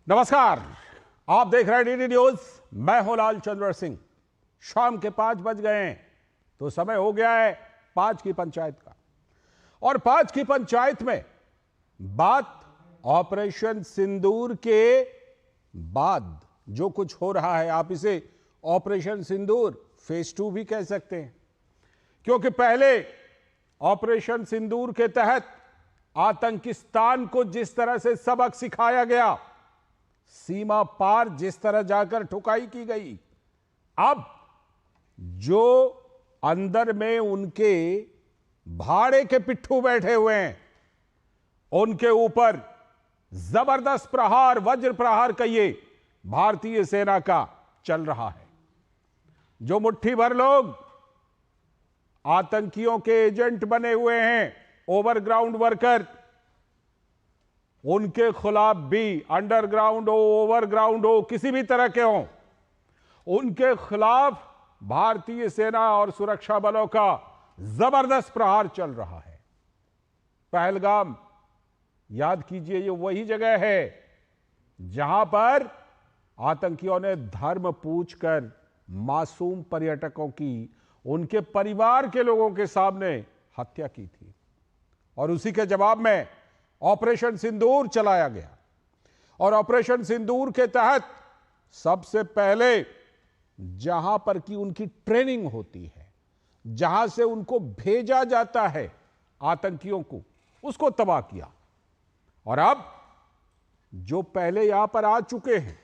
नमस्कार, आप देख रहे हैं डीडी न्यूज। मैं हूं लाल चंद्र सिंह। शाम के 5 बज गए हैं तो समय हो गया है 5 की पंचायत का। और 5 की पंचायत में बात ऑपरेशन सिंदूर के बाद जो कुछ हो रहा है, आप इसे ऑपरेशन सिंदूर फेज 2 भी कह सकते हैं, क्योंकि पहले ऑपरेशन सिंदूर के तहत आतंकिस्तान को जिस तरह से सबक सिखाया गया, सीमा पार जिस तरह जाकर ठुकाई की गई, अब जो अंदर में उनके भाड़े के पिट्ठू बैठे हुए हैं, उनके ऊपर जबरदस्त प्रहार, वज्र प्रहार कहिए, भारतीय सेना का चल रहा है। जो मुट्ठी भर लोग आतंकियों के एजेंट बने हुए हैं, ओवरग्राउंड वर्कर, उनके खिलाफ भी, अंडरग्राउंड हो, ओवरग्राउंड हो, किसी भी तरह के हो, उनके खिलाफ भारतीय सेना और सुरक्षा बलों का जबरदस्त प्रहार चल रहा है। पहलगाम, याद कीजिए, ये वही जगह है जहां पर आतंकियों ने धर्म पूछकर मासूम पर्यटकों की, उनके परिवार के लोगों के सामने हत्या की थी। और उसी के जवाब में ऑपरेशन सिंदूर चलाया गया। और ऑपरेशन सिंदूर के तहत सबसे पहले जहां पर की उनकी ट्रेनिंग होती है, जहां से उनको भेजा जाता है आतंकियों को, उसको तबाह किया। और अब जो पहले यहां पर आ चुके हैं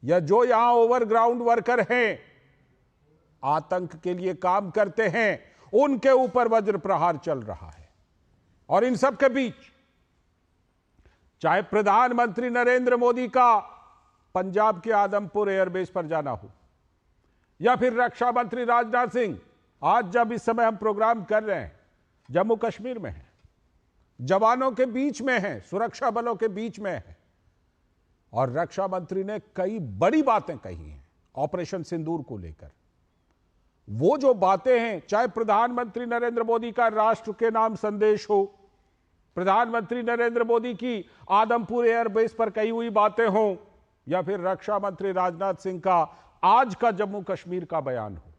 या जो यहां ओवरग्राउंड वर्कर हैं, आतंक के लिए काम करते हैं, उनके ऊपर वज्र प्रहार चल रहा है। और इन सब के बीच चाहे प्रधानमंत्री नरेंद्र मोदी का पंजाब के आदमपुर एयरबेस पर जाना हो, या फिर रक्षा मंत्री राजनाथ सिंह, आज जब इस समय हम प्रोग्राम कर रहे हैं, जम्मू कश्मीर में है, जवानों के बीच में है, सुरक्षा बलों के बीच में है। और रक्षा मंत्री ने कई बड़ी बातें कही हैं ऑपरेशन सिंदूर को लेकर। वो जो बातें हैं, चाहे प्रधानमंत्री नरेंद्र मोदी का राष्ट्र के नाम संदेश हो, प्रधानमंत्री नरेंद्र मोदी की आदमपुर एयरबेस पर कही हुई बातें हों, या फिर रक्षा मंत्री राजनाथ सिंह का आज का जम्मू कश्मीर का बयान हो,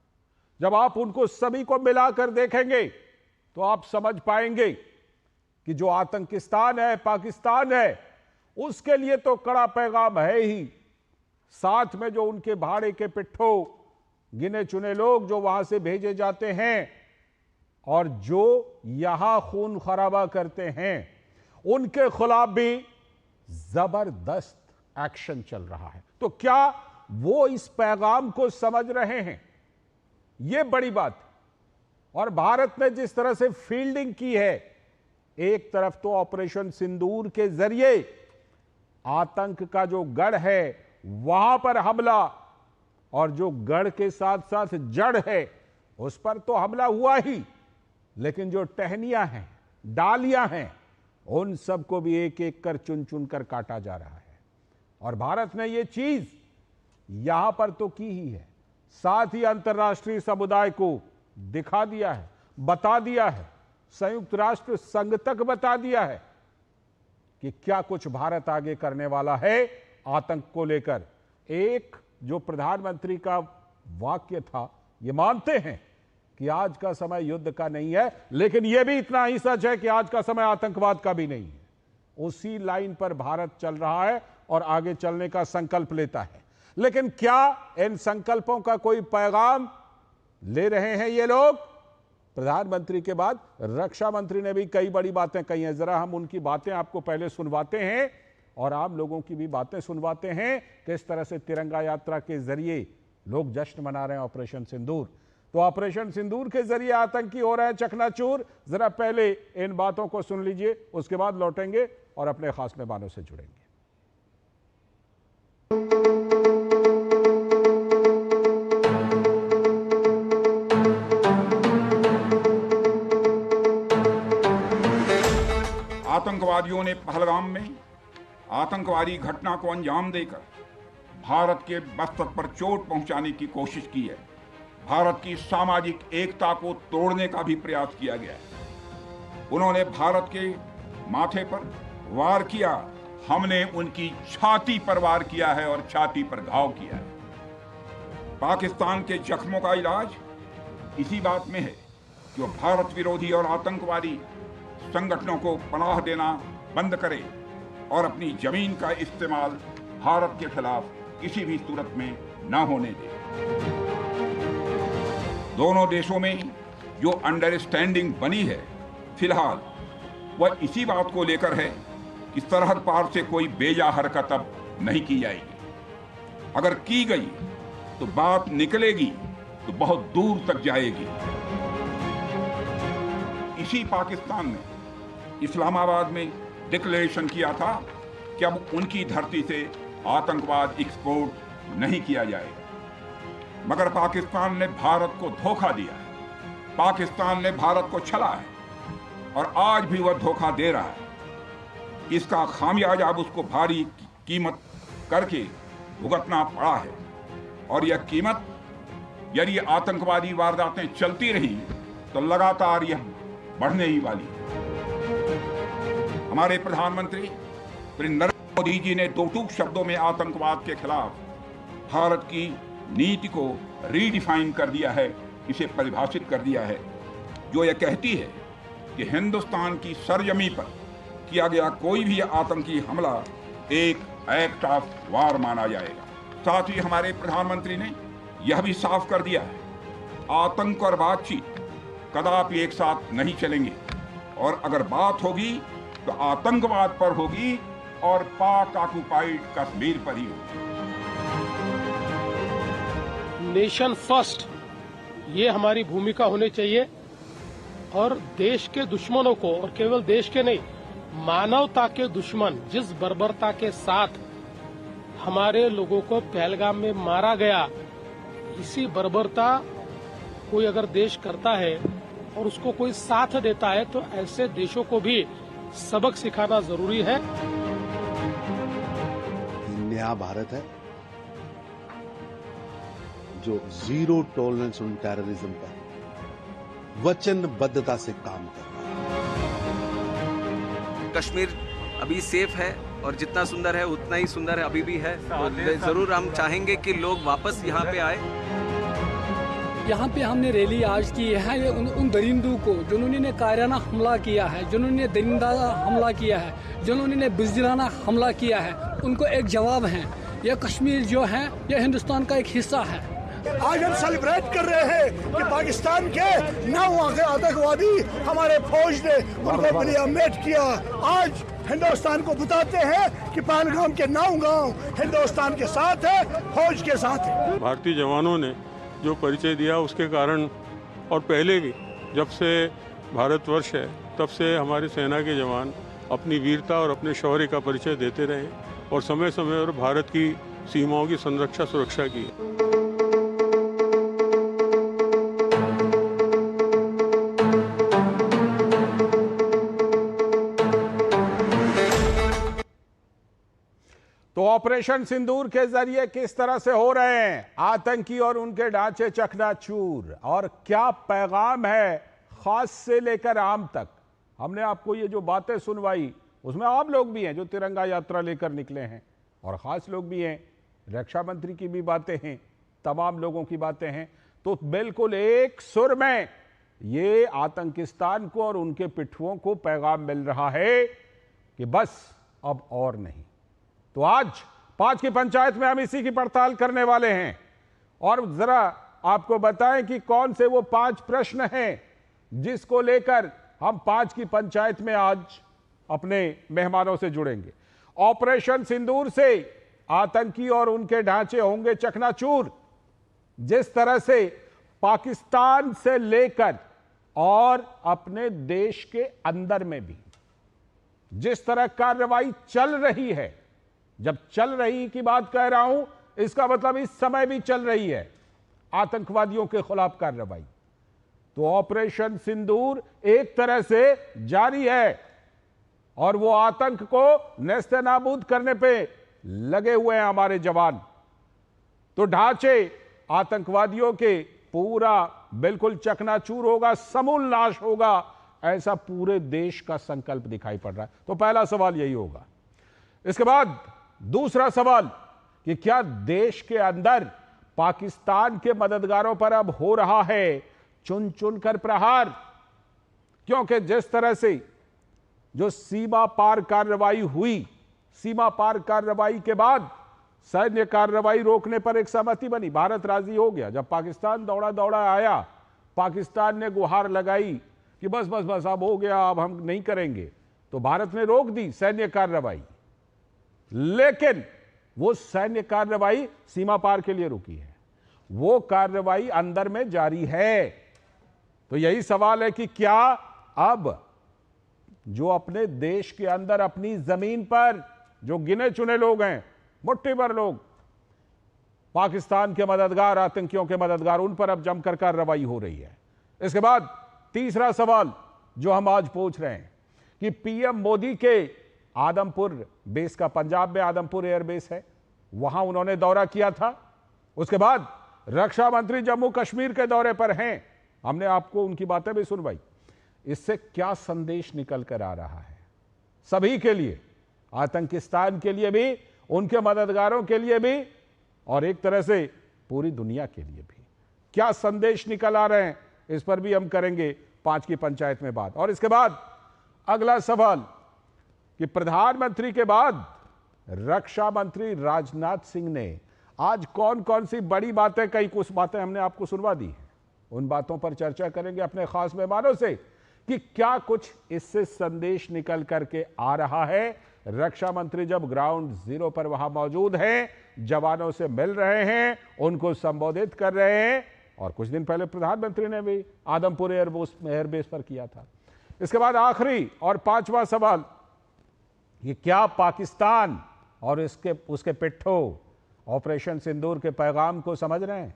जब आप उनको सभी को मिलाकर देखेंगे तो आप समझ पाएंगे कि जो आतंकिस्तान है, पाकिस्तान है, उसके लिए तो कड़ा पैगाम है ही, साथ में जो उनके भाड़े के पिट्ठू, गिने चुने लोग जो वहां से भेजे जाते हैं और जो यहां खून खराबा करते हैं, उनके खिलाफ भी जबरदस्त एक्शन चल रहा है। तो क्या वो इस पैगाम को समझ रहे हैं? यह बड़ी बात। और भारत ने जिस तरह से फील्डिंग की है, एक तरफ तो ऑपरेशन सिंदूर के जरिए आतंक का जो गढ़ है वहां पर हमला, और जो गढ़ के साथ साथ जड़ है उस पर तो हमला हुआ ही, लेकिन जो टहनियां हैं, डालियां हैं, उन सबको भी एक एक कर चुन चुन कर काटा जा रहा है। और भारत ने यह चीज यहां पर तो की ही है, साथ ही अंतर्राष्ट्रीय समुदाय को दिखा दिया है, बता दिया है, संयुक्त राष्ट्र संघ तक बता दिया है कि क्या कुछ भारत आगे करने वाला है आतंक को लेकर। एक जो प्रधानमंत्री का वाक्य था, ये मानते हैं कि आज का समय युद्ध का नहीं है, लेकिन यह भी इतना ही सच है कि आज का समय आतंकवाद का भी नहीं है। उसी लाइन पर भारत चल रहा है और आगे चलने का संकल्प लेता है। लेकिन क्या इन संकल्पों का कोई पैगाम ले रहे हैं ये लोग? प्रधानमंत्री के बाद रक्षा मंत्री ने भी कई बड़ी बातें कही हैं। जरा हम उनकी बातें आपको पहले सुनवाते हैं और आम लोगों की भी बातें सुनवाते हैं, किस तरह से तिरंगा यात्रा के जरिए लोग जश्न मना रहे हैं ऑपरेशन सिंदूर। तो ऑपरेशन सिंदूर के जरिए आतंकी हो रहे हैं चकनाचूर। जरा पहले इन बातों को सुन लीजिए, उसके बाद लौटेंगे और अपने खास मेहमानों से जुड़ेंगे। आतंकवादियों ने पहलगाम में आतंकवादी घटना को अंजाम देकर भारत के मस्तक पर चोट पहुंचाने की कोशिश की है। भारत की सामाजिक एकता को तोड़ने का भी प्रयास किया गया है। उन्होंने भारत के माथे पर वार किया, हमने उनकी छाती पर वार किया है और छाती पर घाव किया है। पाकिस्तान के जख्मों का इलाज इसी बात में है कि वो भारत विरोधी और आतंकवादी संगठनों को पनाह देना बंद करे और अपनी जमीन का इस्तेमाल भारत के खिलाफ किसी भी सूरत में न होने दे। दोनों देशों में जो अंडरस्टैंडिंग बनी है फिलहाल वह इसी बात को लेकर है कि सरहद पार से कोई बेजा हरकत अब नहीं की जाएगी। अगर की गई तो बात निकलेगी तो बहुत दूर तक जाएगी। इसी पाकिस्तान ने इस्लामाबाद में डिक्लेरेशन किया था कि अब उनकी धरती से आतंकवाद एक्सपोर्ट नहीं किया जाएगा, मगर पाकिस्तान ने भारत को धोखा दिया है। पाकिस्तान ने भारत को छला है और आज भी वह धोखा दे रहा है। इसका खामियाजा अब उसको भारी कीमत करके भुगतना पड़ा है और यह कीमत यदि आतंकवादी वारदातें चलती रही तो लगातार यह बढ़ने ही वाली है। हमारे प्रधानमंत्री श्री नरेंद्र मोदी जी ने दो टूक शब्दों में आतंकवाद के खिलाफ भारत की नीति को रीडिफाइन कर दिया है, इसे परिभाषित कर दिया है, जो यह कहती है कि हिंदुस्तान की सरजमी पर किया गया कोई भी आतंकी हमला एक एक्ट ऑफ वार माना जाएगा। साथ ही हमारे प्रधानमंत्री ने यह भी साफ कर दिया है, आतंक और बातचीत कदापि एक साथ नहीं चलेंगे और अगर बात होगी तो आतंकवाद पर होगी और पाक ऑक्युपाइड कश्मीर पर ही होगी। नेशन फर्स्ट ये हमारी भूमिका होनी चाहिए और देश के दुश्मनों को, और केवल देश के नहीं, मानवता के दुश्मन जिस बर्बरता के साथ हमारे लोगों को पहलगाम में मारा गया, इसी बर्बरता कोई अगर देश करता है और उसको कोई साथ देता है तो ऐसे देशों को भी सबक सिखाना जरूरी है। नया भारत है जो जीरो टॉलरेंस ऑन टेररिज्म पर वचनबद्धता से काम कर रहा है। कश्मीर अभी सेफ है और जितना सुंदर है उतना ही सुंदर है अभी भी है। तो जरूर हम चाहेंगे कि लोग वापस यहाँ पे आए। यहाँ पे हमने रैली आज की है, ये उन दरिंदों को जिन्होंने कायराना हमला किया है, जिन्होंने दरिंदा हमला किया है, जिन्होंने बुज़दिलाना हमला किया है, उनको एक जवाब है। यह कश्मीर जो है यह हिंदुस्तान का एक हिस्सा है। आज हम सेलिब्रेट कर रहे हैं कि पाकिस्तान के 9 आतंकवादी हमारे फौज ने उनको बलियामेट किया। आज हिंदुस्तान को बताते हैं कि पहलगाम के 9 गांव हिंदुस्तान के साथ है, फौज के साथ है। भारतीय जवानों ने जो परिचय दिया उसके कारण, और पहले भी जब से भारतवर्ष है तब से हमारी सेना के जवान अपनी वीरता और अपने शौर्य का परिचय देते रहे और समय समय पर भारत की सीमाओं की संरक्षा सुरक्षा की। तो ऑपरेशन सिंदूर के जरिए किस तरह से हो रहे हैं आतंकी और उनके ढांचे चकनाचूर, और क्या पैगाम है खास से लेकर आम तक। हमने आपको ये जो बातें सुनवाई उसमें आम लोग भी हैं जो तिरंगा यात्रा लेकर निकले हैं और खास लोग भी हैं, रक्षा मंत्री की भी बातें हैं, तमाम लोगों की बातें हैं। तो बिल्कुल एक सुर में ये आतंकिस्तान को और उनके पिट्ठुओं को पैगाम मिल रहा है कि बस अब और नहीं। तो आज 5 की पंचायत में हम इसी की पड़ताल करने वाले हैं और जरा आपको बताएं कि कौन से वो 5 प्रश्न हैं जिसको लेकर हम 5 की पंचायत में आज अपने मेहमानों से जुड़ेंगे। ऑपरेशन सिंदूर से आतंकी और उनके ढांचे होंगे चकनाचूर। जिस तरह से पाकिस्तान से लेकर और अपने देश के अंदर में भी जिस तरह कार्रवाई चल रही है, जब चल रही की बात कह रहा हूं इसका मतलब इस समय भी चल रही है आतंकवादियों के खिलाफ कार्रवाई, तो ऑपरेशन सिंदूर एक तरह से जारी है और वो आतंक को नेस्तनाबूद करने पे लगे हुए हैं हमारे जवान। तो ढांचे आतंकवादियों के पूरा बिल्कुल चकनाचूर होगा, समूल नाश होगा, ऐसा पूरे देश का संकल्प दिखाई पड़ रहा है। तो पहला सवाल यही होगा, इसके बाद दूसरा सवाल कि क्या देश के अंदर पाकिस्तान के मददगारों पर अब हो रहा है चुन चुन कर प्रहार, क्योंकि जिस तरह से जो सीमा पार कार्रवाई हुई, सीमा पार कार्रवाई के बाद सैन्य कार्रवाई रोकने पर एक सहमति बनी, भारत राजी हो गया। जब पाकिस्तान दौड़ा दौड़ा आया, पाकिस्तान ने गुहार लगाई कि बस बस बस अब हो गया, अब हम नहीं करेंगे, तो भारत ने रोक दी सैन्य कार्रवाई। लेकिन वो सैन्य कार्रवाई सीमा पार के लिए रुकी है, वो कार्रवाई अंदर में जारी है। तो यही सवाल है कि क्या अब जो अपने देश के अंदर अपनी जमीन पर जो गिने चुने लोग हैं, मुट्ठी भर लोग, पाकिस्तान के मददगार, आतंकियों के मददगार, उन पर अब जमकर कार्रवाई हो रही है। इसके बाद तीसरा सवाल जो हम आज पूछ रहे हैं कि पीएम मोदी के आदमपुर बेस का, पंजाब में आदमपुर एयरबेस है, वहां उन्होंने दौरा किया था। उसके बाद रक्षा मंत्री जम्मू कश्मीर के दौरे पर हैं, हमने आपको उनकी बातें भी सुनवाई। इससे क्या संदेश निकल कर आ रहा है सभी के लिए, आतंकिस्तान के लिए भी, उनके मददगारों के लिए भी, और एक तरह से पूरी दुनिया के लिए भी क्या संदेश निकल आ रहे हैं, इस पर भी हम करेंगे 5 की पंचायत में बात। और इसके बाद अगला सवाल कि प्रधानमंत्री के बाद रक्षा मंत्री राजनाथ सिंह ने आज कौन कौन सी बड़ी बातें कही, कुछ बातें हमने आपको सुनवा दी हैं, उन बातों पर चर्चा करेंगे अपने खास मेहमानों से कि क्या कुछ इससे संदेश निकल करके आ रहा है। रक्षा मंत्री जब ग्राउंड जीरो पर वहां मौजूद हैं, जवानों से मिल रहे हैं, उनको संबोधित कर रहे हैं, और कुछ दिन पहले प्रधानमंत्री ने भी आदमपुर एयरबेस पर किया था। इसके बाद आखिरी और 5वां सवाल कि क्या पाकिस्तान और उसके पिट्ठू ऑपरेशन सिंदूर के पैगाम को समझ रहे हैं।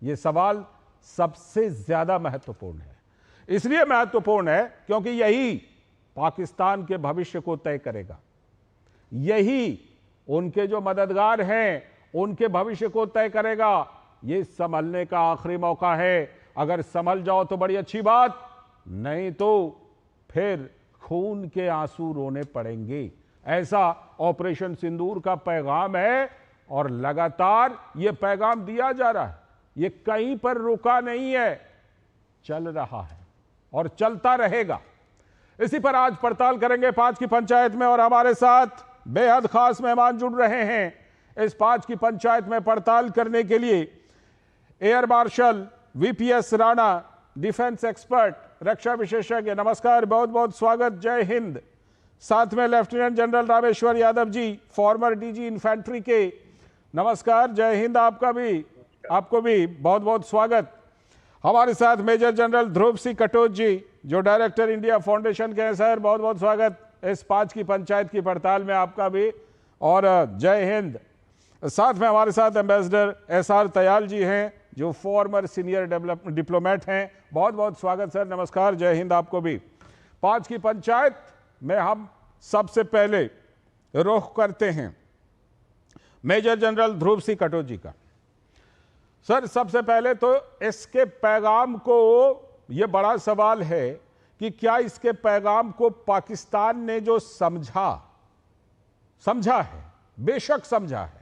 यह सवाल सबसे ज्यादा महत्वपूर्ण है, इसलिए महत्वपूर्ण है क्योंकि यही पाकिस्तान के भविष्य को तय करेगा, यही उनके जो मददगार हैं उनके भविष्य को तय करेगा। यह संभलने का आखिरी मौका है, अगर संभल जाओ तो बड़ी अच्छी बात, नहीं तो फिर खून के आंसू रोने पड़ेंगे। ऐसा ऑपरेशन सिंदूर का पैगाम है और लगातार यह पैगाम दिया जा रहा है, यह कहीं पर रुका नहीं है, चल रहा है और चलता रहेगा। इसी पर आज पड़ताल करेंगे 5 की पंचायत में, और हमारे साथ बेहद खास मेहमान जुड़ रहे हैं इस 5 की पंचायत में पड़ताल करने के लिए। Air marshal VPS Rana, defence expert, रक्षा विशेषज्ञ, नमस्कार, बहुत बहुत स्वागत, जय हिंद। साथ में lieutenant general Rameshwar Yadav ji, former DG infantry के, नमस्कार, जय हिंद, आपको भी बहुत बहुत स्वागत। हमारे साथ मेजर जनरल ध्रुव सिंह कटोच जी, जो डायरेक्टर इंडिया फाउंडेशन के हैं, सर बहुत बहुत स्वागत इस 5 की पंचायत की पड़ताल में आपका भी, और जय हिंद। साथ में हमारे साथ एम्बेसडर एसआर तयाल जी हैं, जो फॉर्मर सीनियर डिप्लोमेट हैं, बहुत बहुत स्वागत सर, नमस्कार, जय हिंद आपको भी। 5 की पंचायत में हम सबसे पहले रुख करते हैं मेजर जनरल ध्रुव सिंह कटोच जी का। सर सबसे पहले तो इसके पैगाम को, यह बड़ा सवाल है कि क्या इसके पैगाम को पाकिस्तान ने जो समझा है, बेशक समझा है,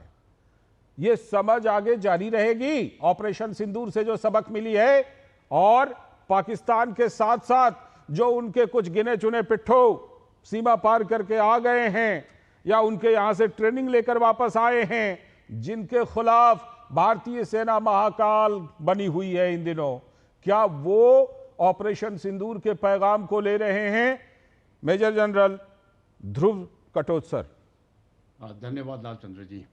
यह समझ आगे जारी रहेगी ऑपरेशन सिंदूर से जो सबक मिली है, और पाकिस्तान के साथ साथ जो उनके कुछ गिने चुने पिट्ठू सीमा पार करके आ गए हैं या उनके यहां से ट्रेनिंग लेकर वापस आए हैं, जिनके खिलाफ भारतीय सेना महाकाल बनी हुई है इन दिनों, क्या वो ऑपरेशन सिंदूर के पैगाम को ले रहे हैं। मेजर जनरल ध्रुव कटोच सर। धन्यवाद लालचंद्र जी।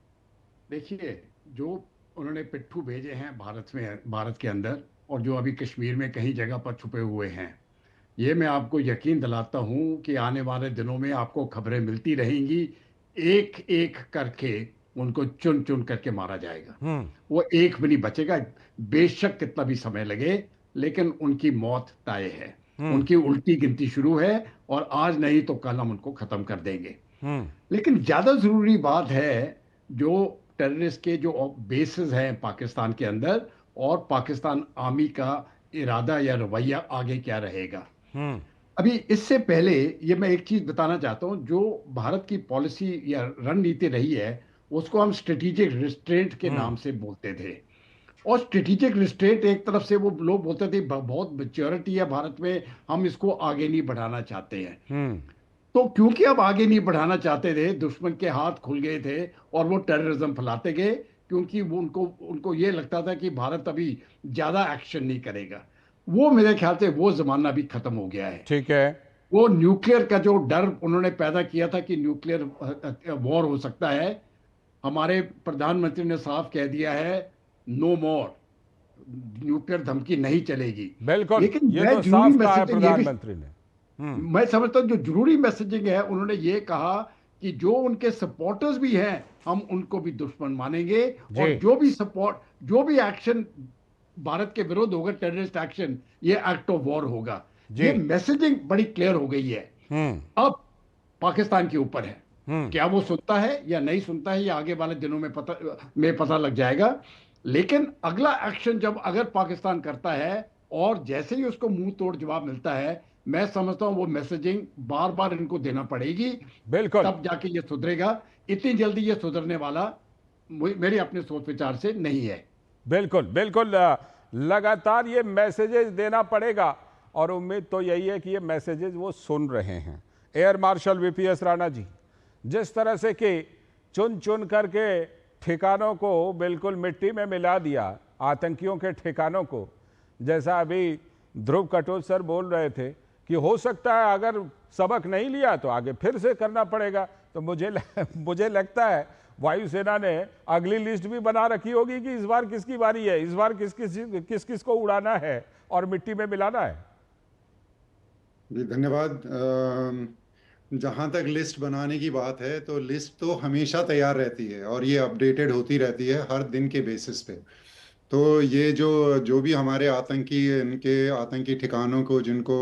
देखिए, जो उन्होंने पिट्ठू भेजे हैं भारत के अंदर, और जो अभी कश्मीर में कहीं जगह पर छुपे हुए हैं, ये मैं आपको यकीन दिलाता हूं कि आने वाले दिनों में आपको खबरें मिलती रहेंगी, एक एक करके उनको चुन चुन करके मारा जाएगा। वो एक भी नहीं बचेगा, बेशक कितना भी समय लगे, लेकिन उनकी मौत तय है। उनकी उल्टी गिनती शुरू है, और आज नहीं तो कल हम उनको खत्म कर देंगे। लेकिन ज्यादा जरूरी बात है, जो टेररिस्ट के जो बेसेस हैं पाकिस्तान के अंदर, और पाकिस्तान आर्मी का इरादा या रवैया आगे क्या रहेगा। अभी इससे पहले ये मैं एक चीज बताना चाहता हूँ, जो भारत की पॉलिसी या रणनीति रही है उसको हम स्ट्रेटेजिक रिस्ट्रेंट के नाम से बोलते थे। और स्ट्रेटेजिक रिस्ट्रेंट एक तरफ से वो लोग बोलते थे बहुत मैच्योरिटी है भारत में, हम इसको आगे नहीं बढ़ाना चाहते हैं। तो क्योंकि अब आगे नहीं बढ़ाना चाहते थे, दुश्मन के हाथ खुल गए थे और वो टेररिज्म फैलाते गए, क्योंकि वो उनको ये लगता था कि भारत अभी ज्यादा एक्शन नहीं करेगा। वो मेरे ख्याल से वो जमाना भी खत्म हो गया है। ठीक है। वो न्यूक्लियर का जो डर उन्होंने पैदा किया था कि न्यूक्लियर वॉर हो सकता है, हमारे प्रधानमंत्री ने साफ कह दिया है नो मोर, न्यूक्लियर धमकी नहीं चलेगी। बिल्कुल, लेकिन ये मैं तो जरूरी साफ कहा है मैसेजिंग ये भी प्रधानमंत्री ने। मैं समझता हूँ जो जरूरी मैसेजिंग है, उन्होंने ये कहा कि जो उनके सपोर्टर्स भी हैं हम उनको भी दुश्मन मानेंगे, और जो भी एक्शन भारत के विरुद्ध होगा, टेररिस्ट एक्शन, ये एक्ट ऑफ वॉर होगा। ये मैसेजिंग बड़ी क्लियर हो गई है। अब पाकिस्तान के ऊपर है क्या वो सुनता है या नहीं सुनता है, ये आगे वाले दिनों में पता लग जाएगा। लेकिन अगला एक्शन जब अगर पाकिस्तान करता है और जैसे ही उसको मुंह तोड़ जवाब मिलता है, मैं समझता हूं वो मैसेजिंग बार बार इनको देना पड़ेगी, बिल्कुल, तब जाके ये सुधरेगा। इतनी जल्दी ये सुधरने वाला मेरी अपने सोच विचार से नहीं है। बिल्कुल बिल्कुल, लगातार ये मैसेजेस देना पड़ेगा और उम्मीद तो यही है कि ये मैसेजेस वो सुन रहे हैं। Air marshal VPS Rana ji, जिस तरह से कि चुन चुन करके ठिकानों को बिल्कुल मिट्टी में मिला दिया, आतंकियों के ठिकानों को, जैसा अभी ध्रुव कटोच सर बोल रहे थे कि हो सकता है अगर सबक नहीं लिया तो आगे फिर से करना पड़ेगा। तो मुझे लगता है वायुसेना ने अगली लिस्ट भी बना रखी होगी कि इस बार किसकी बारी है, इस बार किस किस को उड़ाना है और मिट्टी में मिलाना है। जी धन्यवाद। जहाँ तक लिस्ट बनाने की बात है, तो लिस्ट तो हमेशा तैयार रहती है और ये अपडेटेड होती रहती है हर दिन के बेसिस पे। तो ये जो भी हमारे इनके आतंकी ठिकानों को जिनको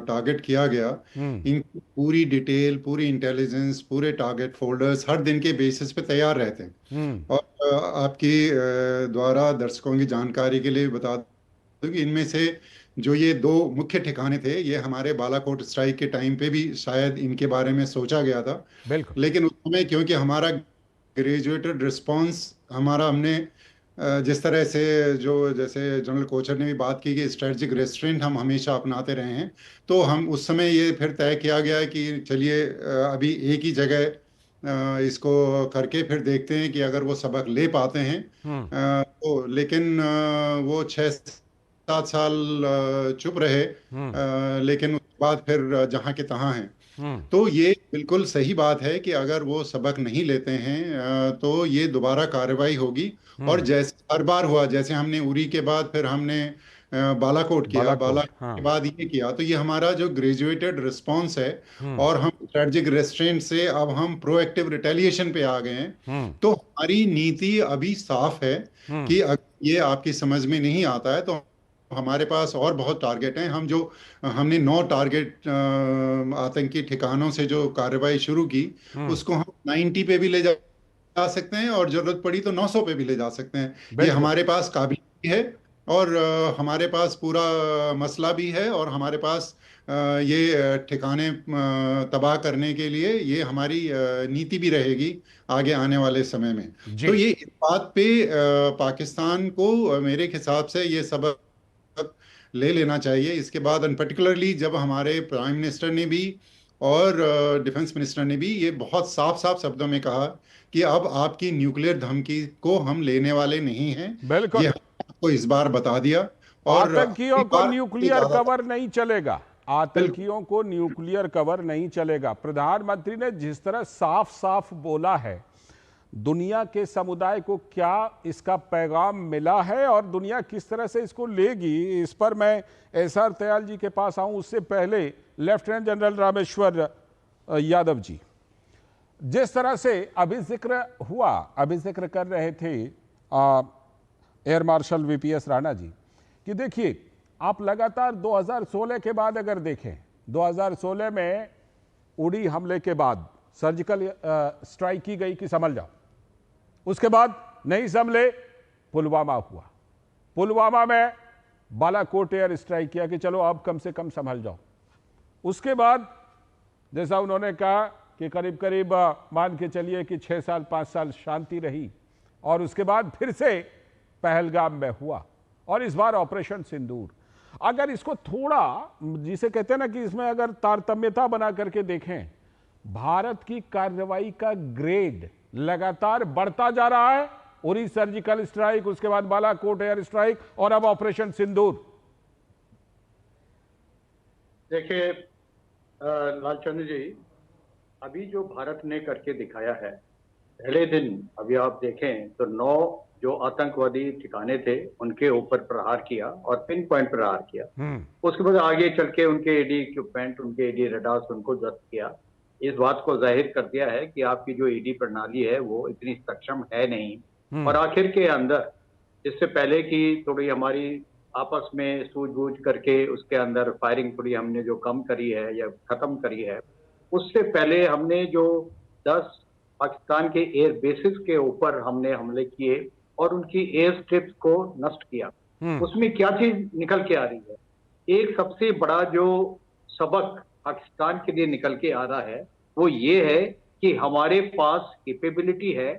टारगेट किया गया, इनकी पूरी डिटेल, पूरी इंटेलिजेंस, पूरे टारगेट फोल्डर्स हर दिन के बेसिस पे तैयार रहते हैं। और आपकी द्वारा दर्शकों की जानकारी के लिए बता दूं कि इनमें से जो ये 2 मुख्य ठिकाने थे, ये हमारे बालाकोट स्ट्राइक के टाइम पे भी शायद इनके बारे में सोचा गया था, लेकिन उस समय क्योंकि हमारा ग्रेजुएटेड रिस्पॉन्स हमने जिस तरह से जैसे जनरल कोचर ने भी बात की कि स्ट्रेटजिक रेस्ट्रेंट हम हमेशा अपनाते रहे हैं, तो हम उस समय ये फिर तय किया गया कि चलिए अभी एक ही जगह इसको करके फिर देखते हैं कि अगर वो सबक ले पाते हैं। तो लेकिन वो 6-7 साल चुप रहे, लेकिन उसके बाद फिर जहाँ के तहाँ हैं। तो ये बिल्कुल सही बात है कि अगर वो सबक नहीं लेते हैं तो ये दोबारा कार्रवाई होगी। और जैसे हर बार हुआ, जैसे हमने उरी के बाद फिर हमने बालाकोट किया, बालाकोट के बाद ये किया, तो ये हमारा जो ग्रेजुएटेड रिस्पांस है और हम स्ट्रेटजिक रेस्ट्रेंट से अब हम प्रोएक्टिव रिटेलिएशन पे आ गए हैं। तो हमारी नीति अभी साफ है कि अगर ये आपकी समझ में नहीं आता है तो हमारे पास और बहुत टारगेट हैं। हमने 9 टारगेट आतंकी ठिकानों से जो कार्रवाई शुरू की, उसको हम 90 पे भी ले जा सकते हैं और जरूरत पड़ी तो 900 पे भी ले जा सकते हैं। ये हमारे पास काबिलियत भी है और हमारे पास पूरा मसला भी है और हमारे पास ये ठिकाने तबाह करने के लिए ये हमारी नीति भी रहेगी आगे आने वाले समय में। तो ये इस बात पे पाकिस्तान को मेरे हिसाब से ये सबक ले लेना चाहिए। इसके बाद पर्टिकुलरली जब हमारे प्राइम मिनिस्टर ने भी और डिफेंस मिनिस्टर ने भी ये बहुत साफ साफ शब्दों में कहा कि अब आपकी न्यूक्लियर धमकी को हम लेने वाले नहीं हैं। बिल्कुल, ये आपको इस बार बता दिया। और आतंकियों को न्यूक्लियर कवर नहीं चलेगा, आतंकियों को न्यूक्लियर कवर नहीं चलेगा। प्रधानमंत्री ने जिस तरह साफ साफ बोला है, दुनिया के समुदाय को क्या इसका पैगाम मिला है और दुनिया किस तरह से इसको लेगी, इस पर मैं एसआर दयाल जी के पास आऊं उससे पहले लेफ्टिनेंट जनरल रामेश्वर यादव जी, जिस तरह से अभी जिक्र कर रहे थे air marshal VPS Rana ji कि देखिए आप लगातार 2016 के बाद अगर देखें, 2016 में उड़ी हमले के बाद सर्जिकल स्ट्राइक की गई कि संभल जाओ, उसके बाद नहीं संभले पुलवामा हुआ, पुलवामा में बालाकोट एयर स्ट्राइक किया कि चलो अब कम से कम संभल जाओ, उसके बाद जैसा उन्होंने कहा कि करीब करीब मान के चलिए कि 6 साल 5 साल शांति रही और उसके बाद फिर से पहलगाम में हुआ और इस बार ऑपरेशन सिंदूर। अगर इसको थोड़ा जिसे कहते हैं ना कि इसमें अगर तारतम्यता बना करके देखें, भारत की कार्रवाई का ग्रेड लगातार बढ़ता जा रहा है। उरी सर्जिकल स्ट्राइक, उसके बाद बालाकोट एयर स्ट्राइक और अब ऑपरेशन सिंदूर। देखिए लालचंद्र जी, अभी जो भारत ने करके दिखाया है, पहले दिन अभी आप देखें तो 9 जो आतंकवादी ठिकाने थे उनके ऊपर प्रहार किया और पिन पॉइंट प्रहार किया। उसके बाद आगे चल के उनके एडी इक्विपमेंट, उनके एडी रडार्स उनको जब्त किया। इस बात को जाहिर कर दिया है कि आपकी जो ईडी प्रणाली है वो इतनी सक्षम है नहीं। और आखिर के अंदर इससे पहले कि थोड़ी हमारी आपस में सूझबूझ करके उसके अंदर फायरिंग थोड़ी हमने जो कम करी है या खत्म करी है, उससे पहले हमने जो 10 पाकिस्तान के एयर बेसिस के ऊपर हमने हमले किए और उनकी एयर स्ट्रिप्स को नष्ट किया। उसमें क्या चीज निकल के आ रही है? एक सबसे बड़ा जो सबक पाकिस्तान के लिए निकल के आ रहा है वो ये है कि हमारे पास कैपेबिलिटी है,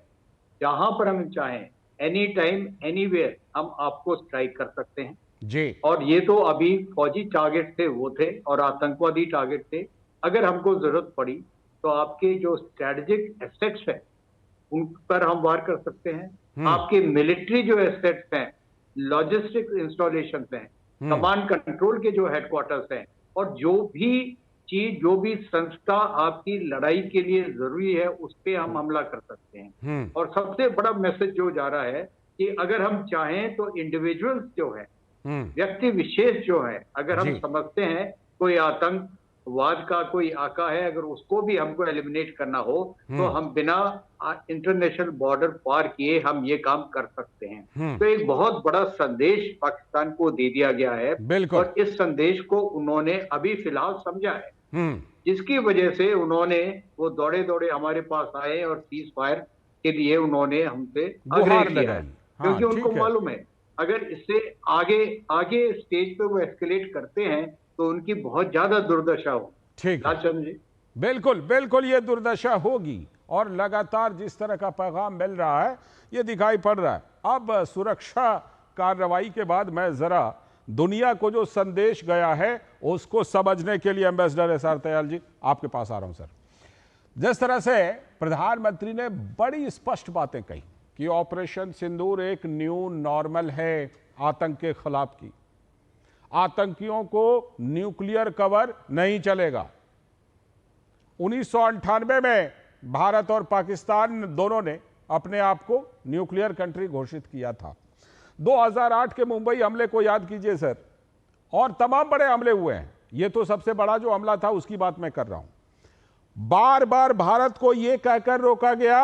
जहां पर हम चाहें एनी टाइम एनीवेयर हम आपको स्ट्राइक कर सकते हैं जी। और ये तो अभी फौजी टारगेट थे वो थे और आतंकवादी टारगेट थे। अगर हमको जरूरत पड़ी तो आपके जो स्ट्रेटेजिक एसेट्स है उन पर हम वार कर सकते हैं। आपके मिलिट्री जो एसेट्स हैं, लॉजिस्टिक इंस्टॉलेशन हैं, कमांड कंट्रोल के जो हेडक्वार्टर्स हैं और जो भी चीज, जो भी संस्था आपकी लड़ाई के लिए जरूरी है उस पर हम हमला कर सकते हैं। और सबसे बड़ा मैसेज जो जा रहा है कि अगर हम चाहें तो इंडिविजुअल्स जो है, व्यक्ति विशेष जो है, अगर हम समझते हैं कोई आतंकवाद का कोई आका है, अगर उसको भी हमको एलिमिनेट करना हो तो हम बिना इंटरनेशनल बॉर्डर पार किए हम ये काम कर सकते हैं। तो एक बहुत बड़ा संदेश पाकिस्तान को दे दिया गया है और इस संदेश को उन्होंने अभी फिलहाल समझा है, जिसकी वजह से उन्होंने वो दौड़े दौड़े हमारे पास आए और सीज फायर के लिए उन्होंने हमसे आग्रह किया है। क्योंकि उनको मालूम है अगर इससे आगे स्टेज पे वो एस्केलेट करते हैं तो उनकी बहुत ज्यादा दुर्दशा हो। ठीक है जी, बिल्कुल बिल्कुल ये दुर्दशा होगी और लगातार जिस तरह का पैगाम मिल रहा है ये दिखाई पड़ रहा है। अब सुरक्षा कार्रवाई के बाद मैं जरा दुनिया को जो संदेश गया है उसको समझने के लिए एम्बेसडर एसआर तयाल जी आपके पास आ रहा हूं सर। जिस तरह से प्रधानमंत्री ने बड़ी स्पष्ट बातें कही कि ऑपरेशन सिंदूर एक न्यू नॉर्मल है आतंक के खिलाफ की, आतंकियों को न्यूक्लियर कवर नहीं चलेगा। 1998 में भारत और पाकिस्तान दोनों ने अपने आप को न्यूक्लियर कंट्री घोषित किया था। 2008 के मुंबई हमले को याद कीजिए सर, और तमाम बड़े हमले हुए हैं। ये तो सबसे बड़ा जो हमला था उसकी बात मैं कर रहा हूं। बार बार भारत को यह कहकर रोका गया